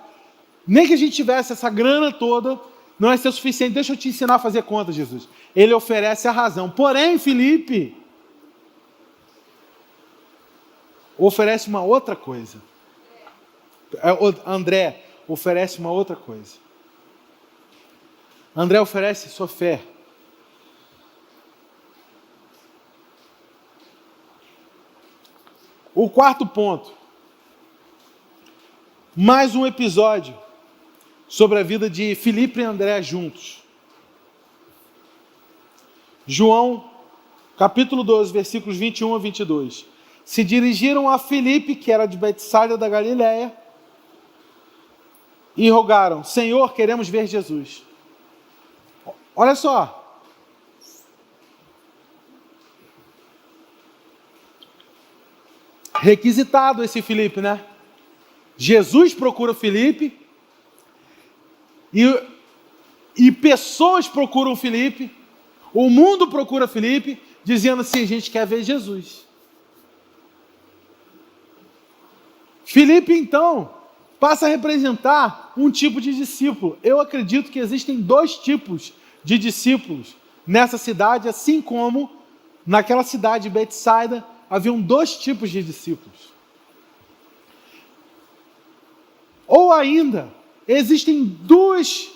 Nem que a gente tivesse essa grana toda, não ia ser suficiente. Deixa eu te ensinar a fazer conta, Jesus. Ele oferece a razão. Porém, Filipe oferece uma outra coisa. André oferece uma outra coisa. André oferece sua fé. O quarto ponto. Mais um episódio sobre a vida de Filipe e André juntos. João, capítulo 12, versículos 21 a 22. Se dirigiram a Filipe, que era de Betsaida da Galileia, e rogaram, Senhor, queremos ver Jesus. Olha só. Requisitado esse Filipe, né? Jesus procura Filipe e pessoas procuram Filipe, o mundo procura Filipe, dizendo assim, a gente quer ver Jesus. Filipe, então, passa a representar um tipo de discípulo. Eu acredito que existem 2 tipos de discípulos nessa cidade, assim como naquela cidade de Betsaida, haviam 2 tipos de discípulos. Ou ainda, existem dois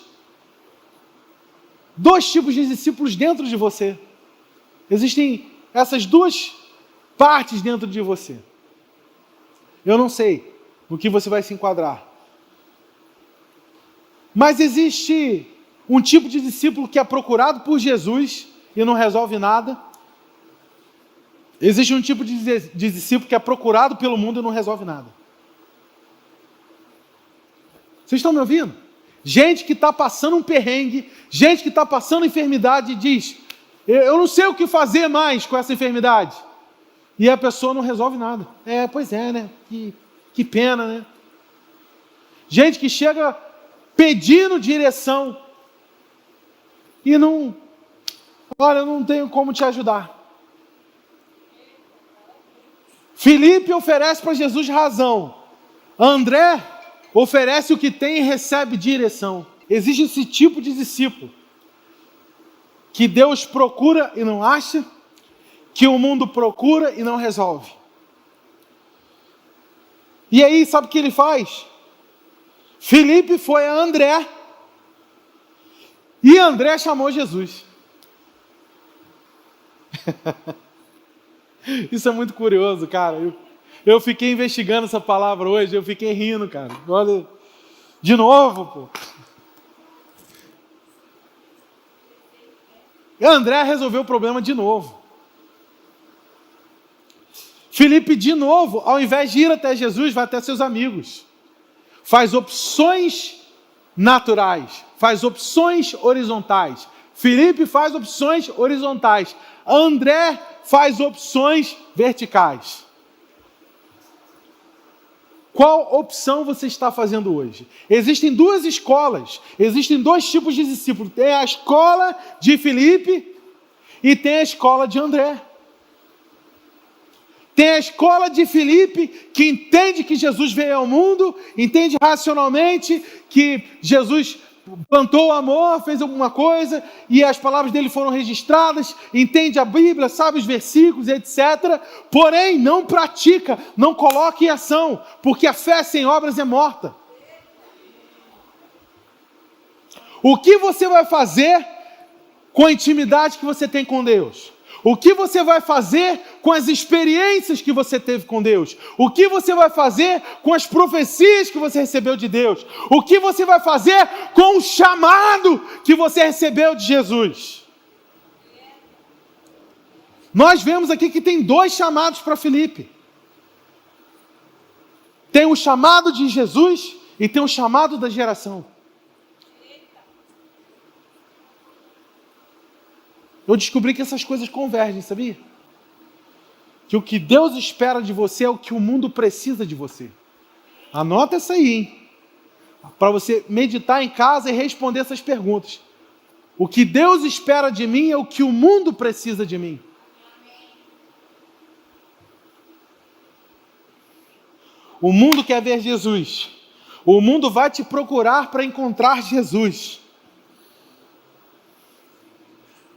tipos de discípulos dentro de você. Existem essas 2 partes dentro de você. Eu não sei no que você vai se enquadrar. Mas existe um tipo de discípulo que é procurado por Jesus e não resolve nada. Existe um tipo de discípulo que é procurado pelo mundo e não resolve nada. Vocês estão me ouvindo? Gente que está passando um perrengue, gente que está passando enfermidade e diz: eu não sei o que fazer mais com essa enfermidade. E a pessoa não resolve nada. Pois é, né? Que pena, né? Gente que chega pedindo direção e não... Olha, eu não tenho como te ajudar. Filipe oferece para Jesus razão. André oferece o que tem e recebe direção. Existe esse tipo de discípulo que Deus procura e não acha, que o mundo procura e não resolve. E aí, sabe o que ele faz? Filipe foi a André e André chamou Jesus. Isso é muito curioso, cara. Eu fiquei investigando essa palavra hoje, eu fiquei rindo, cara. Olha, de novo, pô. E André resolveu o problema de novo. Filipe, de novo, ao invés de ir até Jesus, vai até seus amigos. Faz opções naturais, faz opções horizontais. Filipe faz opções horizontais. André faz opções verticais. Qual opção você está fazendo hoje? Existem duas escolas, existem dois tipos de discípulos. Tem a escola de Filipe e tem a escola de André. Tem a escola de Filipe, que entende que Jesus veio ao mundo, entende racionalmente que Jesus plantou o amor, fez alguma coisa, e as palavras dele foram registradas, entende a Bíblia, sabe os versículos, etc. Porém, não pratica, não coloca em ação, porque a fé sem obras é morta. O que você vai fazer com a intimidade que você tem com Deus? O que você vai fazer com as experiências que você teve com Deus? O que você vai fazer com as profecias que você recebeu de Deus? O que você vai fazer com o chamado que você recebeu de Jesus? Nós vemos aqui que tem dois chamados para Filipe. Tem o chamado de Jesus e tem o chamado da geração. Eu descobri que essas coisas convergem, sabia? Que o que Deus espera de você é o que o mundo precisa de você. Anota essa aí, hein? Para você meditar em casa e responder essas perguntas. O que Deus espera de mim é o que o mundo precisa de mim. O mundo quer ver Jesus. O mundo vai te procurar para encontrar Jesus.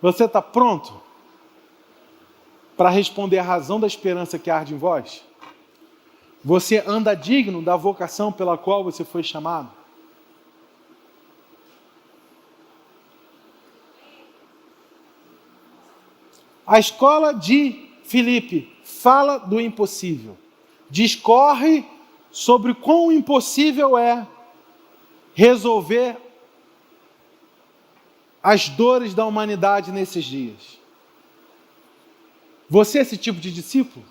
Você está pronto para responder a razão da esperança que arde em vós? Você anda digno da vocação pela qual você foi chamado? A escola de Filipe fala do impossível. Discorre sobre quão impossível é resolver as dores da humanidade nesses dias. Você é esse tipo de discípulo?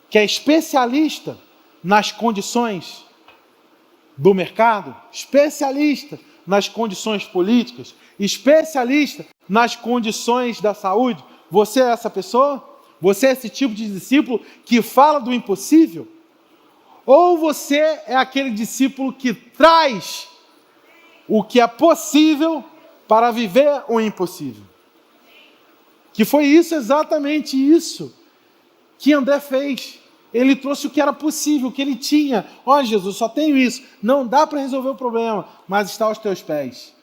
Que é especialista nas condições do mercado? Especialista nas condições políticas? Especialista nas condições da saúde? Você é essa pessoa? Você é esse tipo de discípulo que fala do impossível? Ou você é aquele discípulo que traz o que é possível para viver o impossível? Que foi isso, exatamente isso, que André fez. Ele trouxe o que era possível, o que ele tinha. Ó, Jesus, só tenho isso. Não dá para resolver o problema, mas está aos teus pés.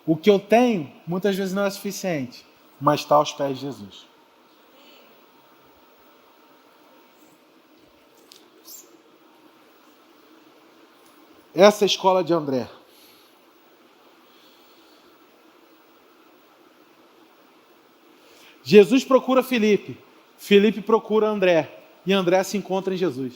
O que eu tenho, muitas vezes não é suficiente, mas está aos pés de Jesus. Essa é a escola de André. Jesus procura Filipe, Filipe procura André, e André se encontra em Jesus.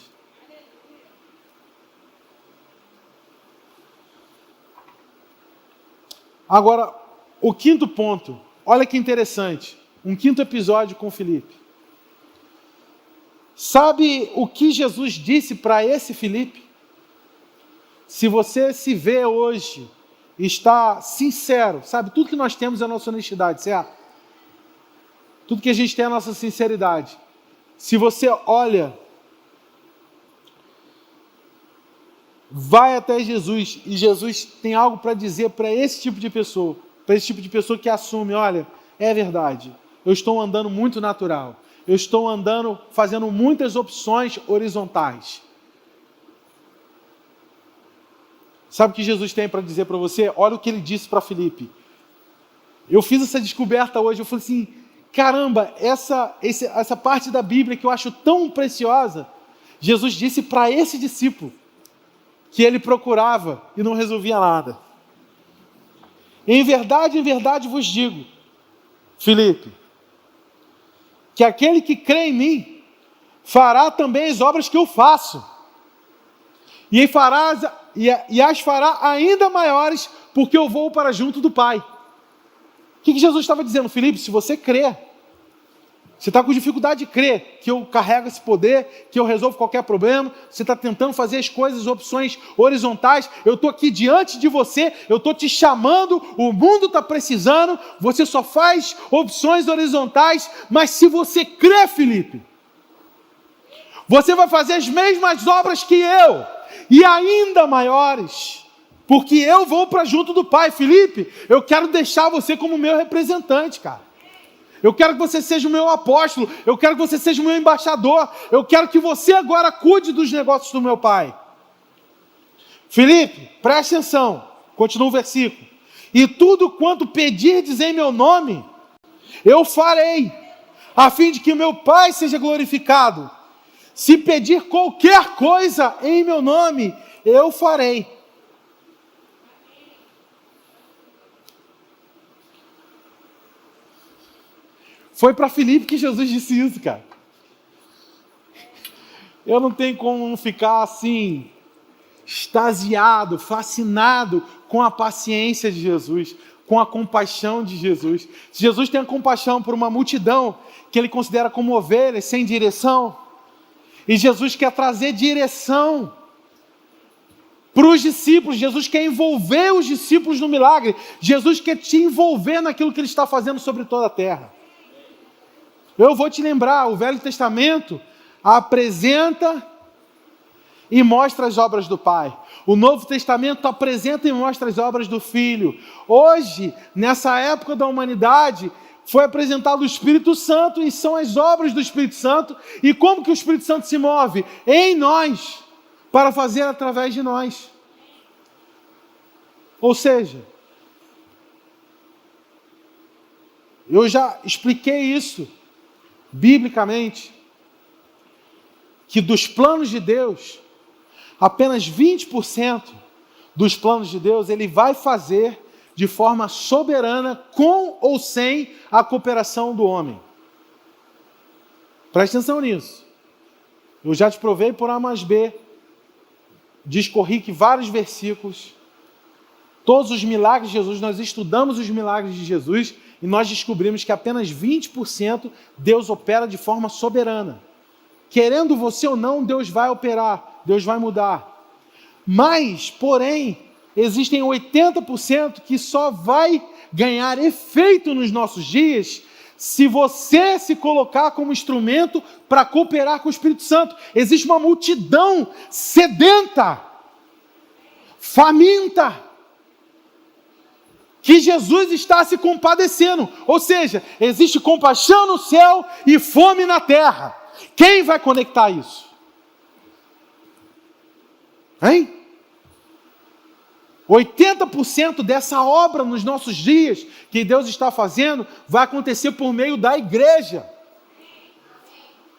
Agora, o quinto ponto, olha que interessante, um quinto episódio com Filipe. Sabe o que Jesus disse para esse Filipe? Se você se vê hoje, está sincero, sabe, tudo que nós temos é a nossa honestidade, certo? Tudo que a gente tem é a nossa sinceridade. Se você olha, vai até Jesus, e Jesus tem algo para dizer para esse tipo de pessoa, que assume, olha, é verdade, eu estou andando muito natural, eu estou andando, fazendo muitas opções horizontais. Sabe o que Jesus tem para dizer para você? Olha o que ele disse para Filipe. Eu fiz essa descoberta hoje, eu falei assim, caramba, essa parte da Bíblia que eu acho tão preciosa, Jesus disse para esse discípulo, que ele procurava e não resolvia nada. Em verdade vos digo, Filipe, que aquele que crê em mim, fará também as obras que eu faço, e as fará ainda maiores, porque eu vou para junto do Pai. O que Jesus estava dizendo? Filipe, se você crê, você está com dificuldade de crer que eu carrego esse poder, que eu resolvo qualquer problema, você está tentando fazer as coisas, opções horizontais, eu estou aqui diante de você, eu estou te chamando, o mundo está precisando, você só faz opções horizontais, mas se você crê, Filipe, você vai fazer as mesmas obras que eu, e ainda maiores, porque eu vou para junto do Pai. Filipe, eu quero deixar você como meu representante, cara. Eu quero que você seja o meu apóstolo, eu quero que você seja o meu embaixador, eu quero que você agora cuide dos negócios do meu Pai. Filipe, preste atenção, continua o versículo. E tudo quanto pedirdes em meu nome, eu farei, a fim de que o meu Pai seja glorificado. Se pedir qualquer coisa em meu nome, eu farei. Foi para Filipe que Jesus disse isso, cara. Eu não tenho como não ficar assim, extasiado, fascinado com a paciência de Jesus, com a compaixão de Jesus. Jesus tem a compaixão por uma multidão que ele considera como ovelhas, sem direção. E Jesus quer trazer direção para os discípulos. Jesus quer envolver os discípulos no milagre. Jesus quer te envolver naquilo que ele está fazendo sobre toda a terra. Eu vou te lembrar, o Velho Testamento apresenta e mostra as obras do Pai. O Novo Testamento apresenta e mostra as obras do Filho. Hoje, nessa época da humanidade, foi apresentado o Espírito Santo e são as obras do Espírito Santo. E como que o Espírito Santo se move? Em nós, para fazer através de nós. Ou seja, eu já expliquei isso biblicamente, que dos planos de Deus, apenas 20% dos planos de Deus ele vai fazer de forma soberana, com ou sem a cooperação do homem. Preste atenção nisso. Eu já te provei por A mais B, discorri que vários versículos, todos os milagres de Jesus, nós estudamos os milagres de Jesus e nós descobrimos que apenas 20% Deus opera de forma soberana. Querendo você ou não, Deus vai operar, Deus vai mudar. Mas, porém, existem 80% que só vai ganhar efeito nos nossos dias se você se colocar como instrumento para cooperar com o Espírito Santo. Existe uma multidão sedenta, faminta, que Jesus está se compadecendo. Ou seja, existe compaixão no céu e fome na terra. Quem vai conectar isso? Hein? 80% dessa obra nos nossos dias, que Deus está fazendo, vai acontecer por meio da igreja,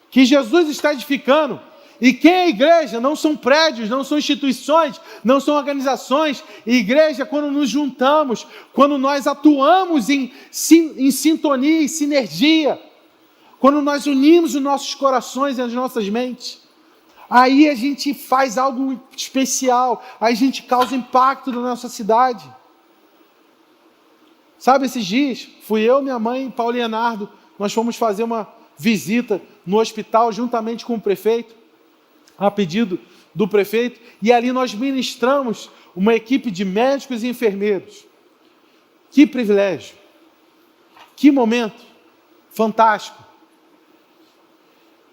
que Jesus está edificando. E quem é igreja? Não são prédios, não são instituições, não são organizações. Igreja, quando nos juntamos, quando nós atuamos em sintonia e sinergia, quando nós unimos os nossos corações e as nossas mentes, aí a gente faz algo especial, aí a gente causa impacto na nossa cidade. Sabe, esses dias, fui eu, minha mãe e Paulo Leonardo, nós fomos fazer uma visita no hospital juntamente com o prefeito, a pedido do prefeito, e ali nós ministramos uma equipe de médicos e enfermeiros. Que privilégio, que momento fantástico.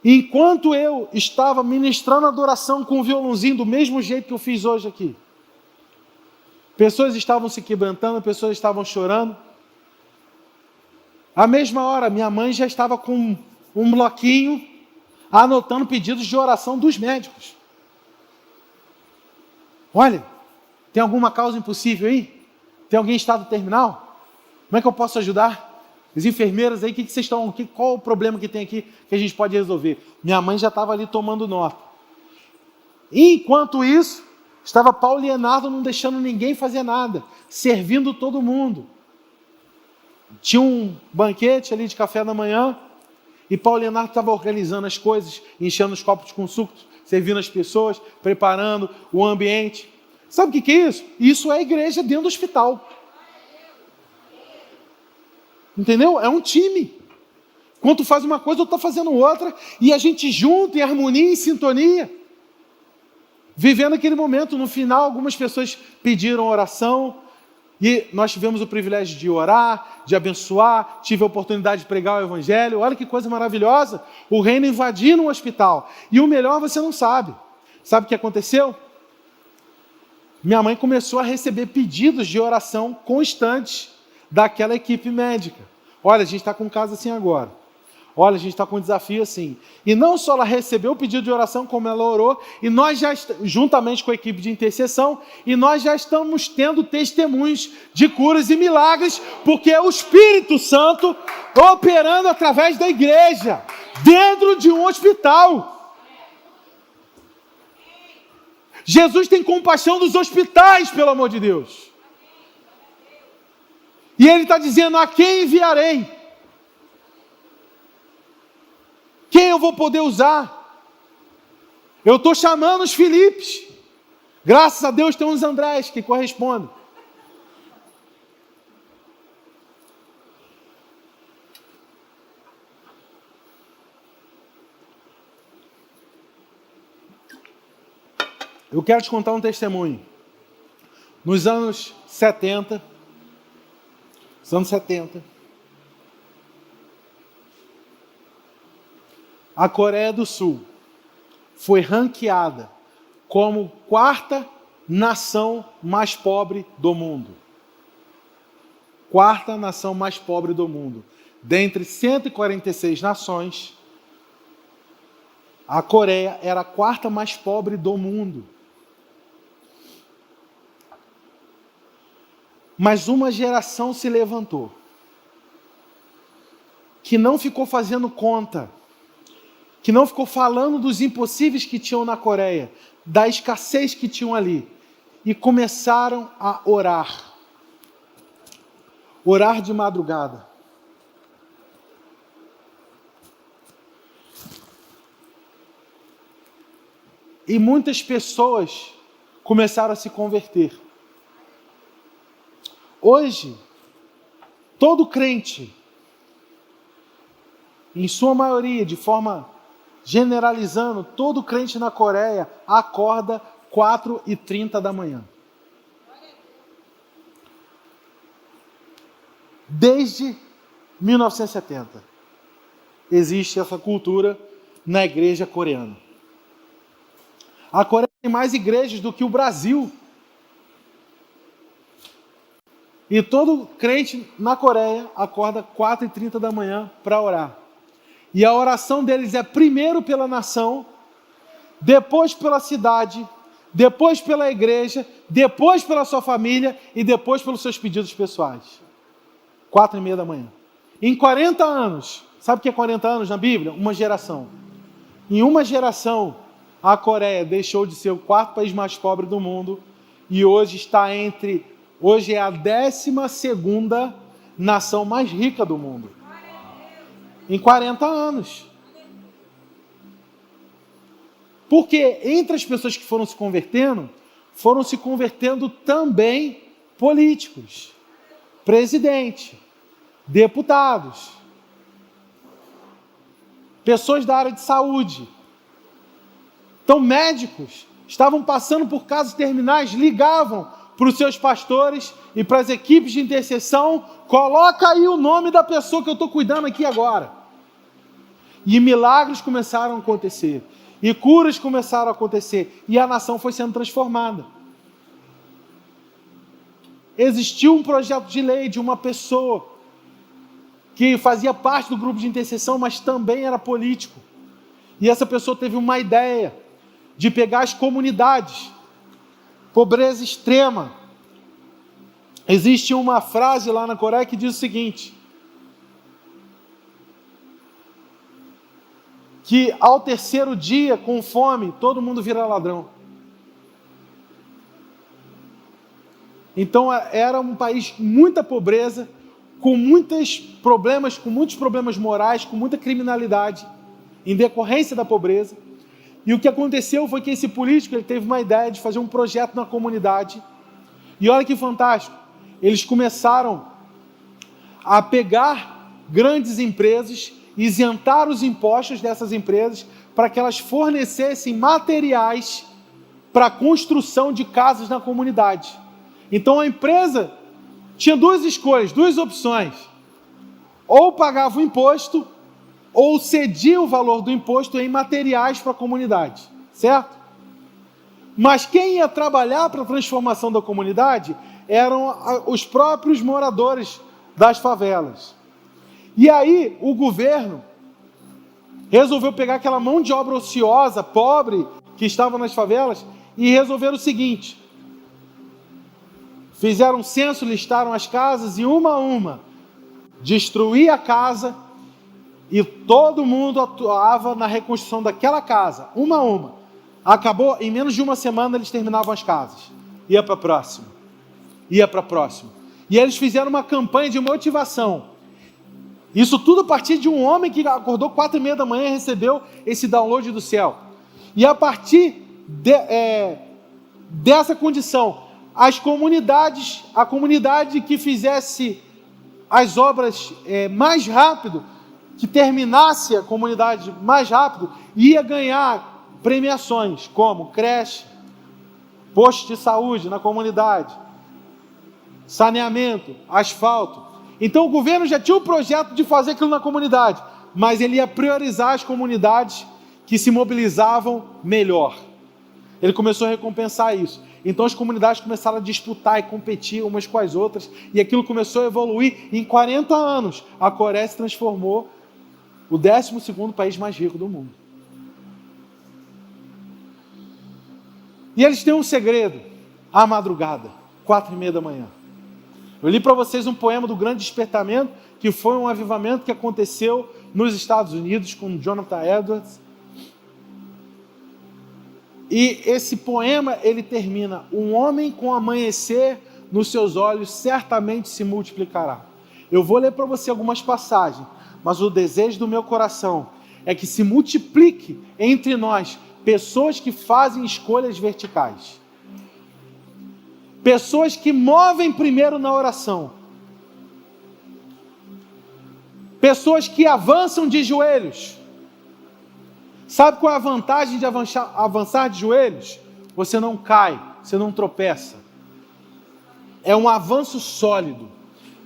Enquanto eu estava ministrando adoração com o violãozinho do mesmo jeito que eu fiz hoje aqui, pessoas estavam se quebrantando, pessoas estavam chorando. À mesma hora, minha mãe já estava com um bloquinho, anotando pedidos de oração dos médicos. Olha, tem alguma causa impossível aí? Tem alguém em estado terminal? Como é que eu posso ajudar? As enfermeiras aí, qual o problema que tem aqui que a gente pode resolver? Minha mãe já estava ali tomando nota. E, enquanto isso, estava Paulo Leonardo não deixando ninguém fazer nada, servindo todo mundo. Tinha um banquete ali de café da manhã, e Paulo Leonardo estava organizando as coisas, enchendo os copos com suco, servindo as pessoas, preparando o ambiente. Sabe o que é isso? Isso é a igreja dentro do hospital. Entendeu? É um time. Quando tu faz uma coisa, outro está fazendo outra, e a gente junto, em harmonia, em sintonia, vivendo aquele momento. No final, algumas pessoas pediram oração, e nós tivemos o privilégio de orar, de abençoar, tive a oportunidade de pregar o evangelho. Olha que coisa maravilhosa, o reino invadindo um hospital. E o melhor você não sabe. Sabe o que aconteceu? Minha mãe começou a receber pedidos de oração constantes daquela equipe médica. Olha, a gente está com um caso assim agora. Olha, a gente está com um desafio assim. E não só ela recebeu o pedido de oração, como ela orou, e nós já, juntamente com a equipe de intercessão, e nós já estamos tendo testemunhos de curas e milagres, porque é o Espírito Santo operando através da igreja, dentro de um hospital. Jesus tem compaixão dos hospitais, pelo amor de Deus. E Ele está dizendo: a quem enviarei? Quem eu vou poder usar? Eu estou chamando os Filipes. Graças a Deus tem uns Andrés que correspondem. Eu quero te contar um testemunho. Nos anos 70, a Coreia do Sul foi ranqueada como 4ª nação mais pobre do mundo. 4ª nação mais pobre do mundo. Dentre 146 nações, a Coreia era a 4ª mais pobre do mundo. Mas uma geração se levantou, que não ficou fazendo conta, que não ficou falando dos impossíveis que tinham na Coreia, da escassez que tinham ali, e começaram a orar. Orar de madrugada. E muitas pessoas começaram a se converter. Hoje, todo crente, em sua maioria, de forma generalizando, todo crente na Coreia acorda 4h30 da manhã. Desde 1970, existe essa cultura na igreja coreana. A Coreia tem mais igrejas do que o Brasil. E todo crente na Coreia acorda 4h30 da manhã para orar. E a oração deles é primeiro pela nação, depois pela cidade, depois pela igreja, depois pela sua família e depois pelos seus pedidos pessoais. 4h30 da manhã. Em 40 anos, sabe o que é 40 anos na Bíblia? Uma geração. Em uma geração, a Coreia deixou de ser o 4º país mais pobre do mundo e hoje é a 12ª nação mais rica do mundo. Em 40 anos. Porque entre as pessoas que foram se convertendo também políticos. presidente, deputados, pessoas da área de saúde. Então, médicos estavam passando por casos terminais, ligavam para os seus pastores e para as equipes de intercessão: coloca aí o nome da pessoa que eu estou cuidando aqui agora. E milagres começaram a acontecer, e curas começaram a acontecer, e a nação foi sendo transformada. Existiu um projeto de lei de uma pessoa que fazia parte do grupo de intercessão, mas também era político. E essa pessoa teve uma ideia de pegar as comunidades, pobreza extrema. Existe uma frase lá na Coreia que diz o seguinte: que ao terceiro dia, com fome, todo mundo vira ladrão. Então era um país com muita pobreza, com muitos problemas morais, com muita criminalidade, em decorrência da pobreza. E o que aconteceu foi que esse político ele teve uma ideia de fazer um projeto na comunidade. E olha que fantástico, eles começaram a pegar grandes empresas, isentar os impostos dessas empresas, para que elas fornecessem materiais para a construção de casas na comunidade. Então a empresa tinha duas escolhas, duas opções: ou pagava o imposto, ou cedia o valor do imposto em materiais para a comunidade, certo? Mas quem ia trabalhar para a transformação da comunidade eram os próprios moradores das favelas. E aí o governo resolveu pegar aquela mão de obra ociosa, pobre, que estava nas favelas, e resolveram o seguinte: fizeram um censo, listaram as casas, e uma a uma destruía a casa, e todo mundo atuava na reconstrução daquela casa, uma a uma. Acabou, em menos de uma semana eles terminavam as casas. Ia para a próxima. Ia para a próxima. E eles fizeram uma campanha de motivação. Isso tudo a partir de um homem que acordou 4h30 da manhã e recebeu esse download do céu. E a partir dessa condição, a comunidade que fizesse as obras mais rápido, que terminasse a comunidade mais rápido, ia ganhar premiações, como creche, posto de saúde na comunidade, saneamento, asfalto. Então o governo já tinha o projeto de fazer aquilo na comunidade, mas ele ia priorizar as comunidades que se mobilizavam melhor. Ele começou a recompensar isso. Então as comunidades começaram a disputar e competir umas com as outras, e aquilo começou a evoluir. Em 40 anos, a Coreia se transformou o 12º país mais rico do mundo. E eles têm um segredo: à madrugada, 4h30 da manhã. Eu li para vocês um poema do Grande Despertamento, que foi um avivamento que aconteceu nos Estados Unidos com Jonathan Edwards. E esse poema, ele termina: um homem com amanhecer nos seus olhos certamente se multiplicará. Eu vou ler para você algumas passagens, mas o desejo do meu coração é que se multiplique entre nós pessoas que fazem escolhas verticais. Pessoas que movem primeiro na oração. Pessoas que avançam de joelhos. Sabe qual é a vantagem de avançar de joelhos? Você não cai, você não tropeça. É um avanço sólido.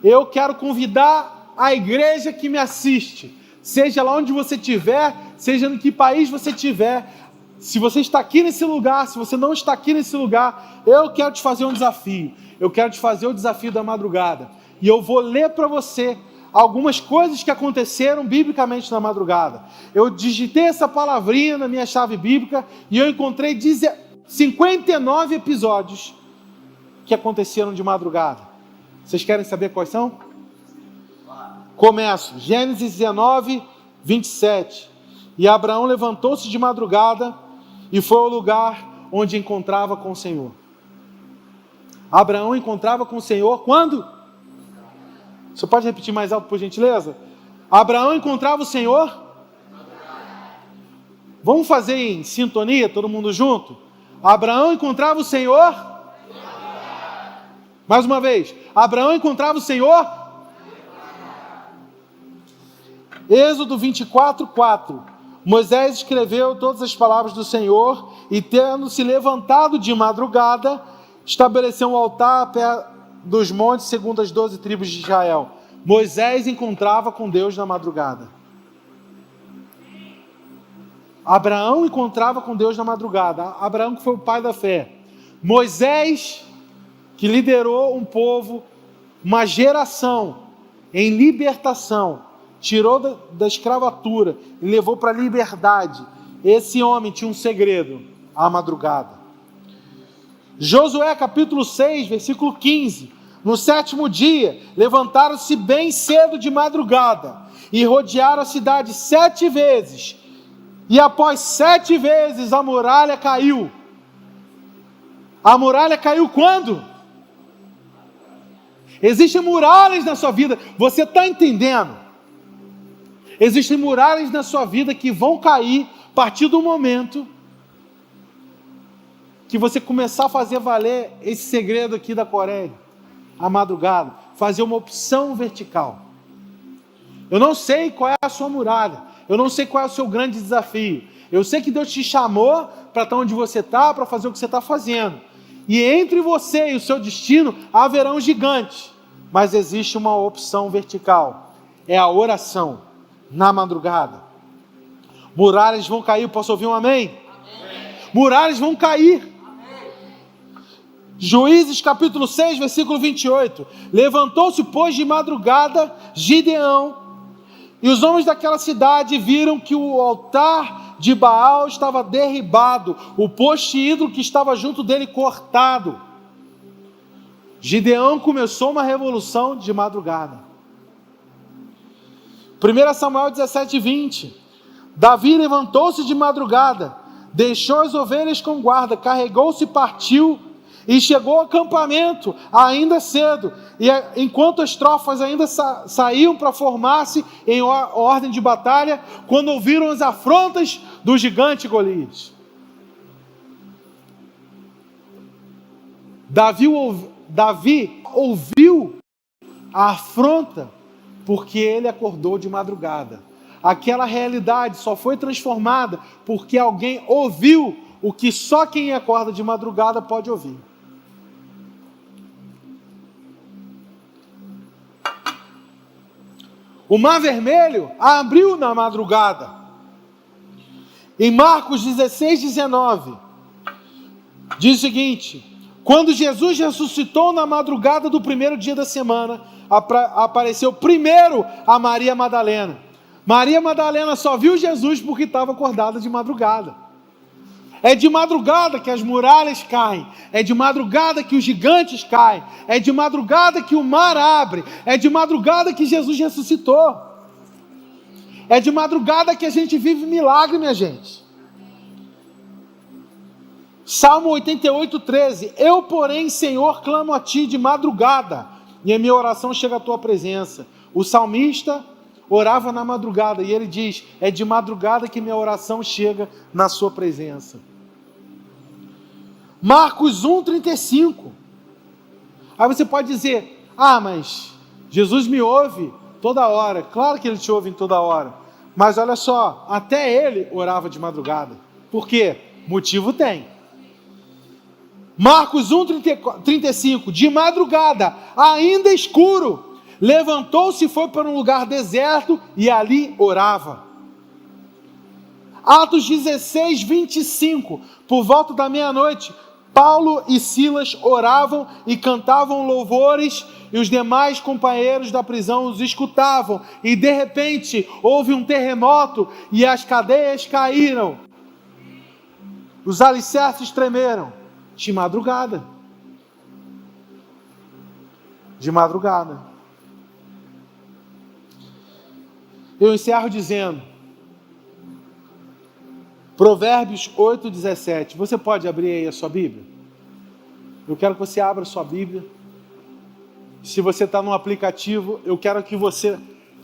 Eu quero convidar a igreja que me assiste, seja lá onde você estiver, seja em que país você estiver, se você está aqui nesse lugar, se você não está aqui nesse lugar, eu quero te fazer um desafio. Eu quero te fazer o desafio da madrugada. E eu vou ler para você algumas coisas que aconteceram biblicamente na madrugada. Eu digitei essa palavrinha na minha chave bíblica e eu encontrei 59 episódios que aconteceram de madrugada. Vocês querem saber quais são? Começo. Gênesis 19, 27. E Abraão levantou-se de madrugada e foi ao lugar onde encontrava com o Senhor. Abraão encontrava com o Senhor quando? Você pode repetir mais alto, por gentileza? Abraão encontrava o Senhor? Vamos fazer em sintonia, todo mundo junto? Abraão encontrava o Senhor? Mais uma vez, Abraão encontrava o Senhor? Êxodo 24, 4. Moisés escreveu todas as palavras do Senhor e, tendo se levantado de madrugada, estabeleceu um altar perto dos montes segundo as 12 tribos de Israel. Moisés encontrava com Deus na madrugada. Abraão encontrava com Deus na madrugada. Abraão que foi o pai da fé. Moisés, que liderou um povo, uma geração em libertação, tirou da escravatura e levou para a liberdade. Esse homem tinha um segredo: a madrugada. Josué capítulo 6, versículo 15. No 7º dia, levantaram-se bem cedo de madrugada e rodearam a cidade 7 vezes. E após 7 vezes a muralha caiu. A muralha caiu quando? Existem muralhas na sua vida. Você está entendendo? Existem muralhas na sua vida que vão cair a partir do momento que você começar a fazer valer esse segredo aqui da Coreia, a madrugada, fazer uma opção vertical. Eu não sei qual é a sua muralha, eu não sei qual é o seu grande desafio. Eu sei que Deus te chamou para estar onde você está, para fazer o que você está fazendo. E entre você e o seu destino haverão gigantes, mas existe uma opção vertical, é a oração na madrugada. Muralhas vão cair, posso ouvir um amém? Amém. Muralhas vão cair. Amém. Juízes capítulo 6, versículo 28. Levantou-se, pois, de madrugada Gideão, e os homens daquela cidade viram que o altar de Baal estava derribado, o poste ídolo que estava junto dele cortado. Gideão começou uma revolução de madrugada. 1 Samuel 17, 20. Davi levantou-se de madrugada, deixou as ovelhas com guarda, carregou-se e partiu, e chegou ao acampamento ainda cedo, e enquanto as tropas ainda saíam para formar-se em ordem de batalha, quando ouviram as afrontas do gigante Golias. Davi ouviu a afronta porque ele acordou de madrugada. Aquela realidade só foi transformada porque alguém ouviu o que só quem acorda de madrugada pode ouvir. O Mar Vermelho abriu na madrugada. Em Marcos 16, 19, diz o seguinte: quando Jesus ressuscitou na madrugada do primeiro dia da semana, apareceu primeiro a Maria Madalena. Maria Madalena só viu Jesus porque estava acordada de madrugada. É de madrugada que as muralhas caem, é de madrugada que os gigantes caem, é de madrugada que o mar abre, é de madrugada que Jesus ressuscitou, é de madrugada que a gente vive milagre, minha gente. Salmo 88, 13. Eu, porém, Senhor, clamo a Ti de madrugada, e a minha oração chega à Tua presença. O salmista orava na madrugada, e ele diz, é de madrugada que minha oração chega na Sua presença. Marcos 1, 35. Aí você pode dizer, mas Jesus me ouve toda hora. Claro que Ele te ouve em toda hora. Mas olha só, até Ele orava de madrugada. Por quê? Motivo tem. Marcos 1, 35. De madrugada, ainda escuro, levantou-se e foi para um lugar deserto e ali orava. Atos 16, 25. Por volta da meia-noite, Paulo e Silas oravam e cantavam louvores, e os demais companheiros da prisão os escutavam, e de repente houve um terremoto e as cadeias caíram, os alicerces tremeram. De madrugada. De madrugada. Eu encerro dizendo, Provérbios 8, 17. Você pode abrir aí a sua Bíblia? Eu quero que você abra a sua Bíblia. Se você está no aplicativo, eu quero que você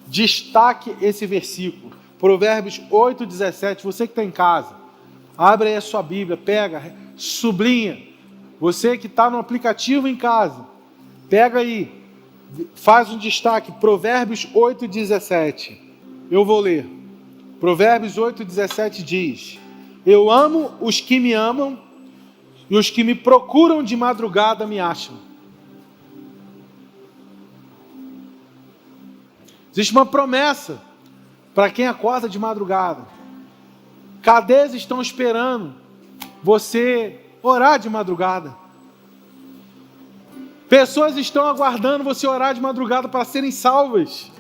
destaque esse versículo. Provérbios 8, 17. Você que está em casa, abre aí a sua Bíblia, pega, sublinha. Você que está no aplicativo em casa, Pega aí, faz um destaque, Provérbios 8:17. Eu vou ler. Provérbios 8:17 diz: eu amo os que me amam, e os que me procuram de madrugada me acham. Existe uma promessa para quem acorda de madrugada. Cadeias estão esperando você orar de madrugada. Pessoas estão aguardando você orar de madrugada para serem salvas,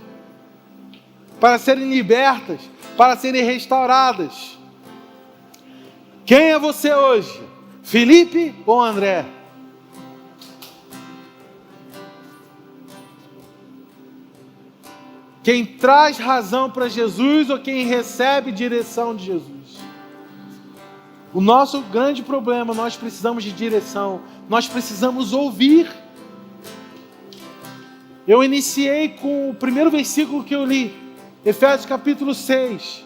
para serem libertas, para serem restauradas. Quem é você hoje? Felipe ou André? Quem traz razão para Jesus ou quem recebe direção de Jesus? O nosso grande problema, nós precisamos de direção, nós precisamos ouvir. Eu iniciei com o primeiro versículo que eu li, Efésios capítulo 6.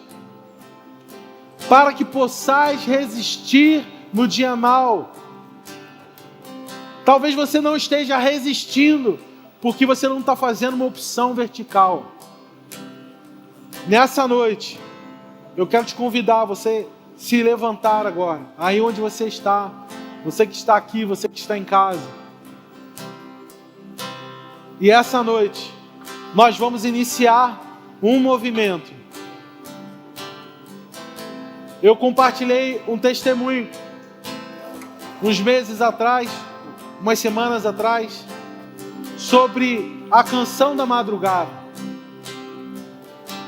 Para que possais resistir no dia mau. Talvez você não esteja resistindo, porque você não está fazendo uma opção vertical. Nessa noite, eu quero te convidar a você se levantar agora, aí onde você está, você que está aqui, você que está em casa. E essa noite, nós vamos iniciar um movimento. Eu compartilhei um testemunho, uns meses atrás, umas semanas atrás, sobre a canção da madrugada.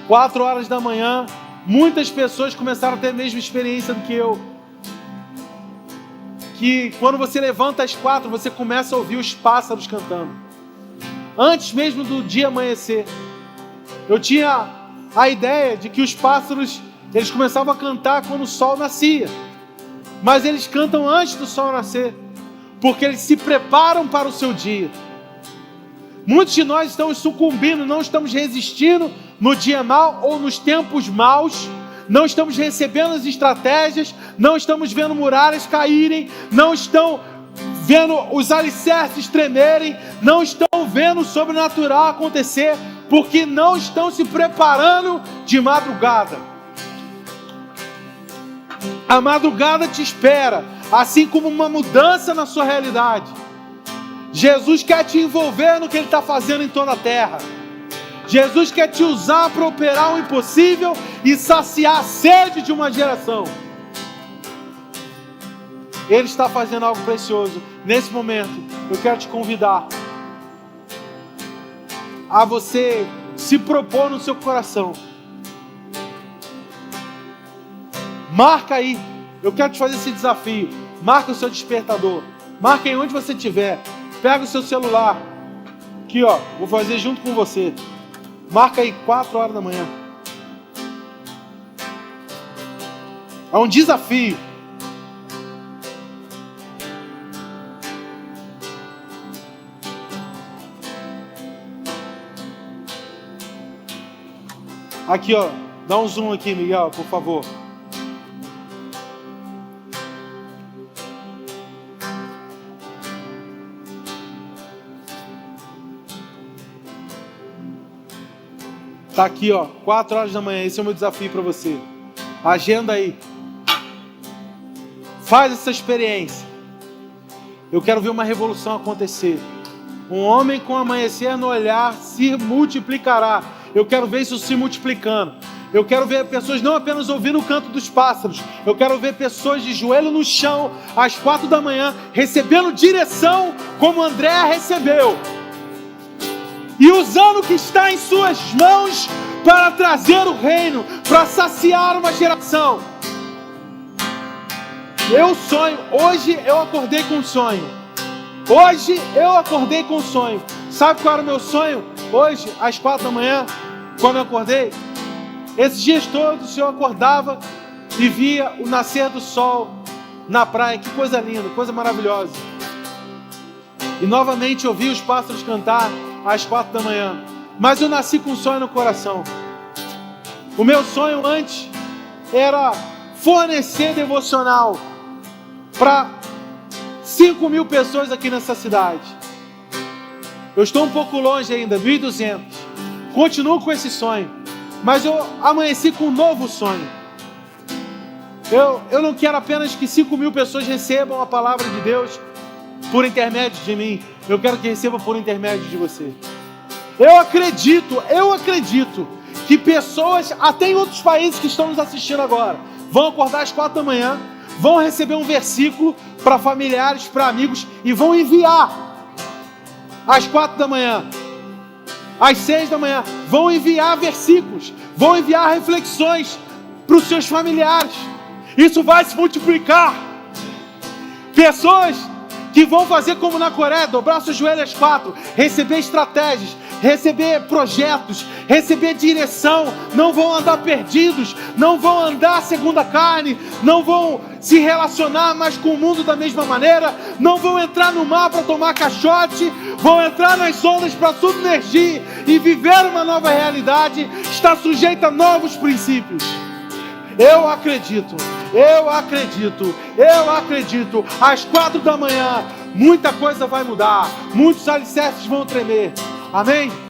4 horas da manhã, muitas pessoas começaram a ter a mesma experiência do que eu. Que quando você levanta às 4, você começa a ouvir os pássaros cantando. Antes mesmo do dia amanhecer. Eu tinha a ideia de que os pássaros, eles começavam a cantar quando o sol nascia. Mas eles cantam antes do sol nascer. Porque eles se preparam para o seu dia. Muitos de nós estamos sucumbindo, não estamos resistindo no dia mau ou nos tempos maus, não estamos recebendo as estratégias, não estamos vendo muralhas caírem, não estão vendo os alicerces tremerem, não estão vendo o sobrenatural acontecer, porque não estão se preparando de madrugada. A madrugada te espera, assim como uma mudança na sua realidade. Jesus quer te envolver no que Ele está fazendo em toda a terra. Jesus quer te usar para operar o impossível e saciar a sede de uma geração. Ele está fazendo algo precioso. Nesse momento, eu quero te convidar a você se propor no seu coração. Marca aí. Eu quero te fazer esse desafio. Marca o seu despertador. Marca aí onde você estiver. Pega o seu celular. Aqui, ó. Vou fazer junto com você. Marca aí 4 horas da manhã. É um desafio. Aqui, ó. Dá um zoom aqui, Miguel, por favor. Tá aqui, ó, 4 horas da manhã. Esse é o meu desafio para você. Agenda aí. Faz essa experiência. Eu quero ver uma revolução acontecer. Um homem com amanhecer no olhar se multiplicará. Eu quero ver isso se multiplicando. Eu quero ver pessoas não apenas ouvindo o canto dos pássaros. Eu quero ver pessoas de joelho no chão, às 4 da manhã, recebendo direção como André recebeu. E usando o que está em suas mãos para trazer o reino, para saciar uma geração. Eu sonho, hoje eu acordei com um sonho. Hoje eu acordei com um sonho. Sabe qual era o meu sonho? Hoje, às 4 da manhã, quando eu acordei, esses dias todos eu acordava e via o nascer do sol na praia. Que coisa linda, coisa maravilhosa. E novamente eu vi os pássaros cantar às 4 da manhã. Mas eu nasci com um sonho no coração. O meu sonho antes era fornecer devocional para 5.000 pessoas aqui nessa cidade. Eu estou um pouco longe ainda, 1.200. Continuo com esse sonho, mas eu amanheci com um novo sonho. Eu não quero apenas que 5.000 pessoas recebam a palavra de Deus por intermédio de mim. Eu quero que recebam por intermédio de você. Eu acredito que pessoas, até em outros países que estão nos assistindo agora, vão acordar às 4 da manhã, vão receber um versículo para familiares, para amigos, e vão enviar às 4 da manhã, às 6 da manhã, vão enviar versículos, vão enviar reflexões para os seus familiares. Isso vai se multiplicar. Pessoas que vão fazer como na Coreia, dobrar seus joelhos às 4, receber estratégias, receber projetos, receber direção, não vão andar perdidos, não vão andar segundo a carne, não vão se relacionar mais com o mundo da mesma maneira, não vão entrar no mar para tomar caixote, vão entrar nas ondas para submergir e viver uma nova realidade, está sujeita a novos princípios. Eu acredito, às 4 da manhã, muita coisa vai mudar, muitos alicerces vão tremer, amém?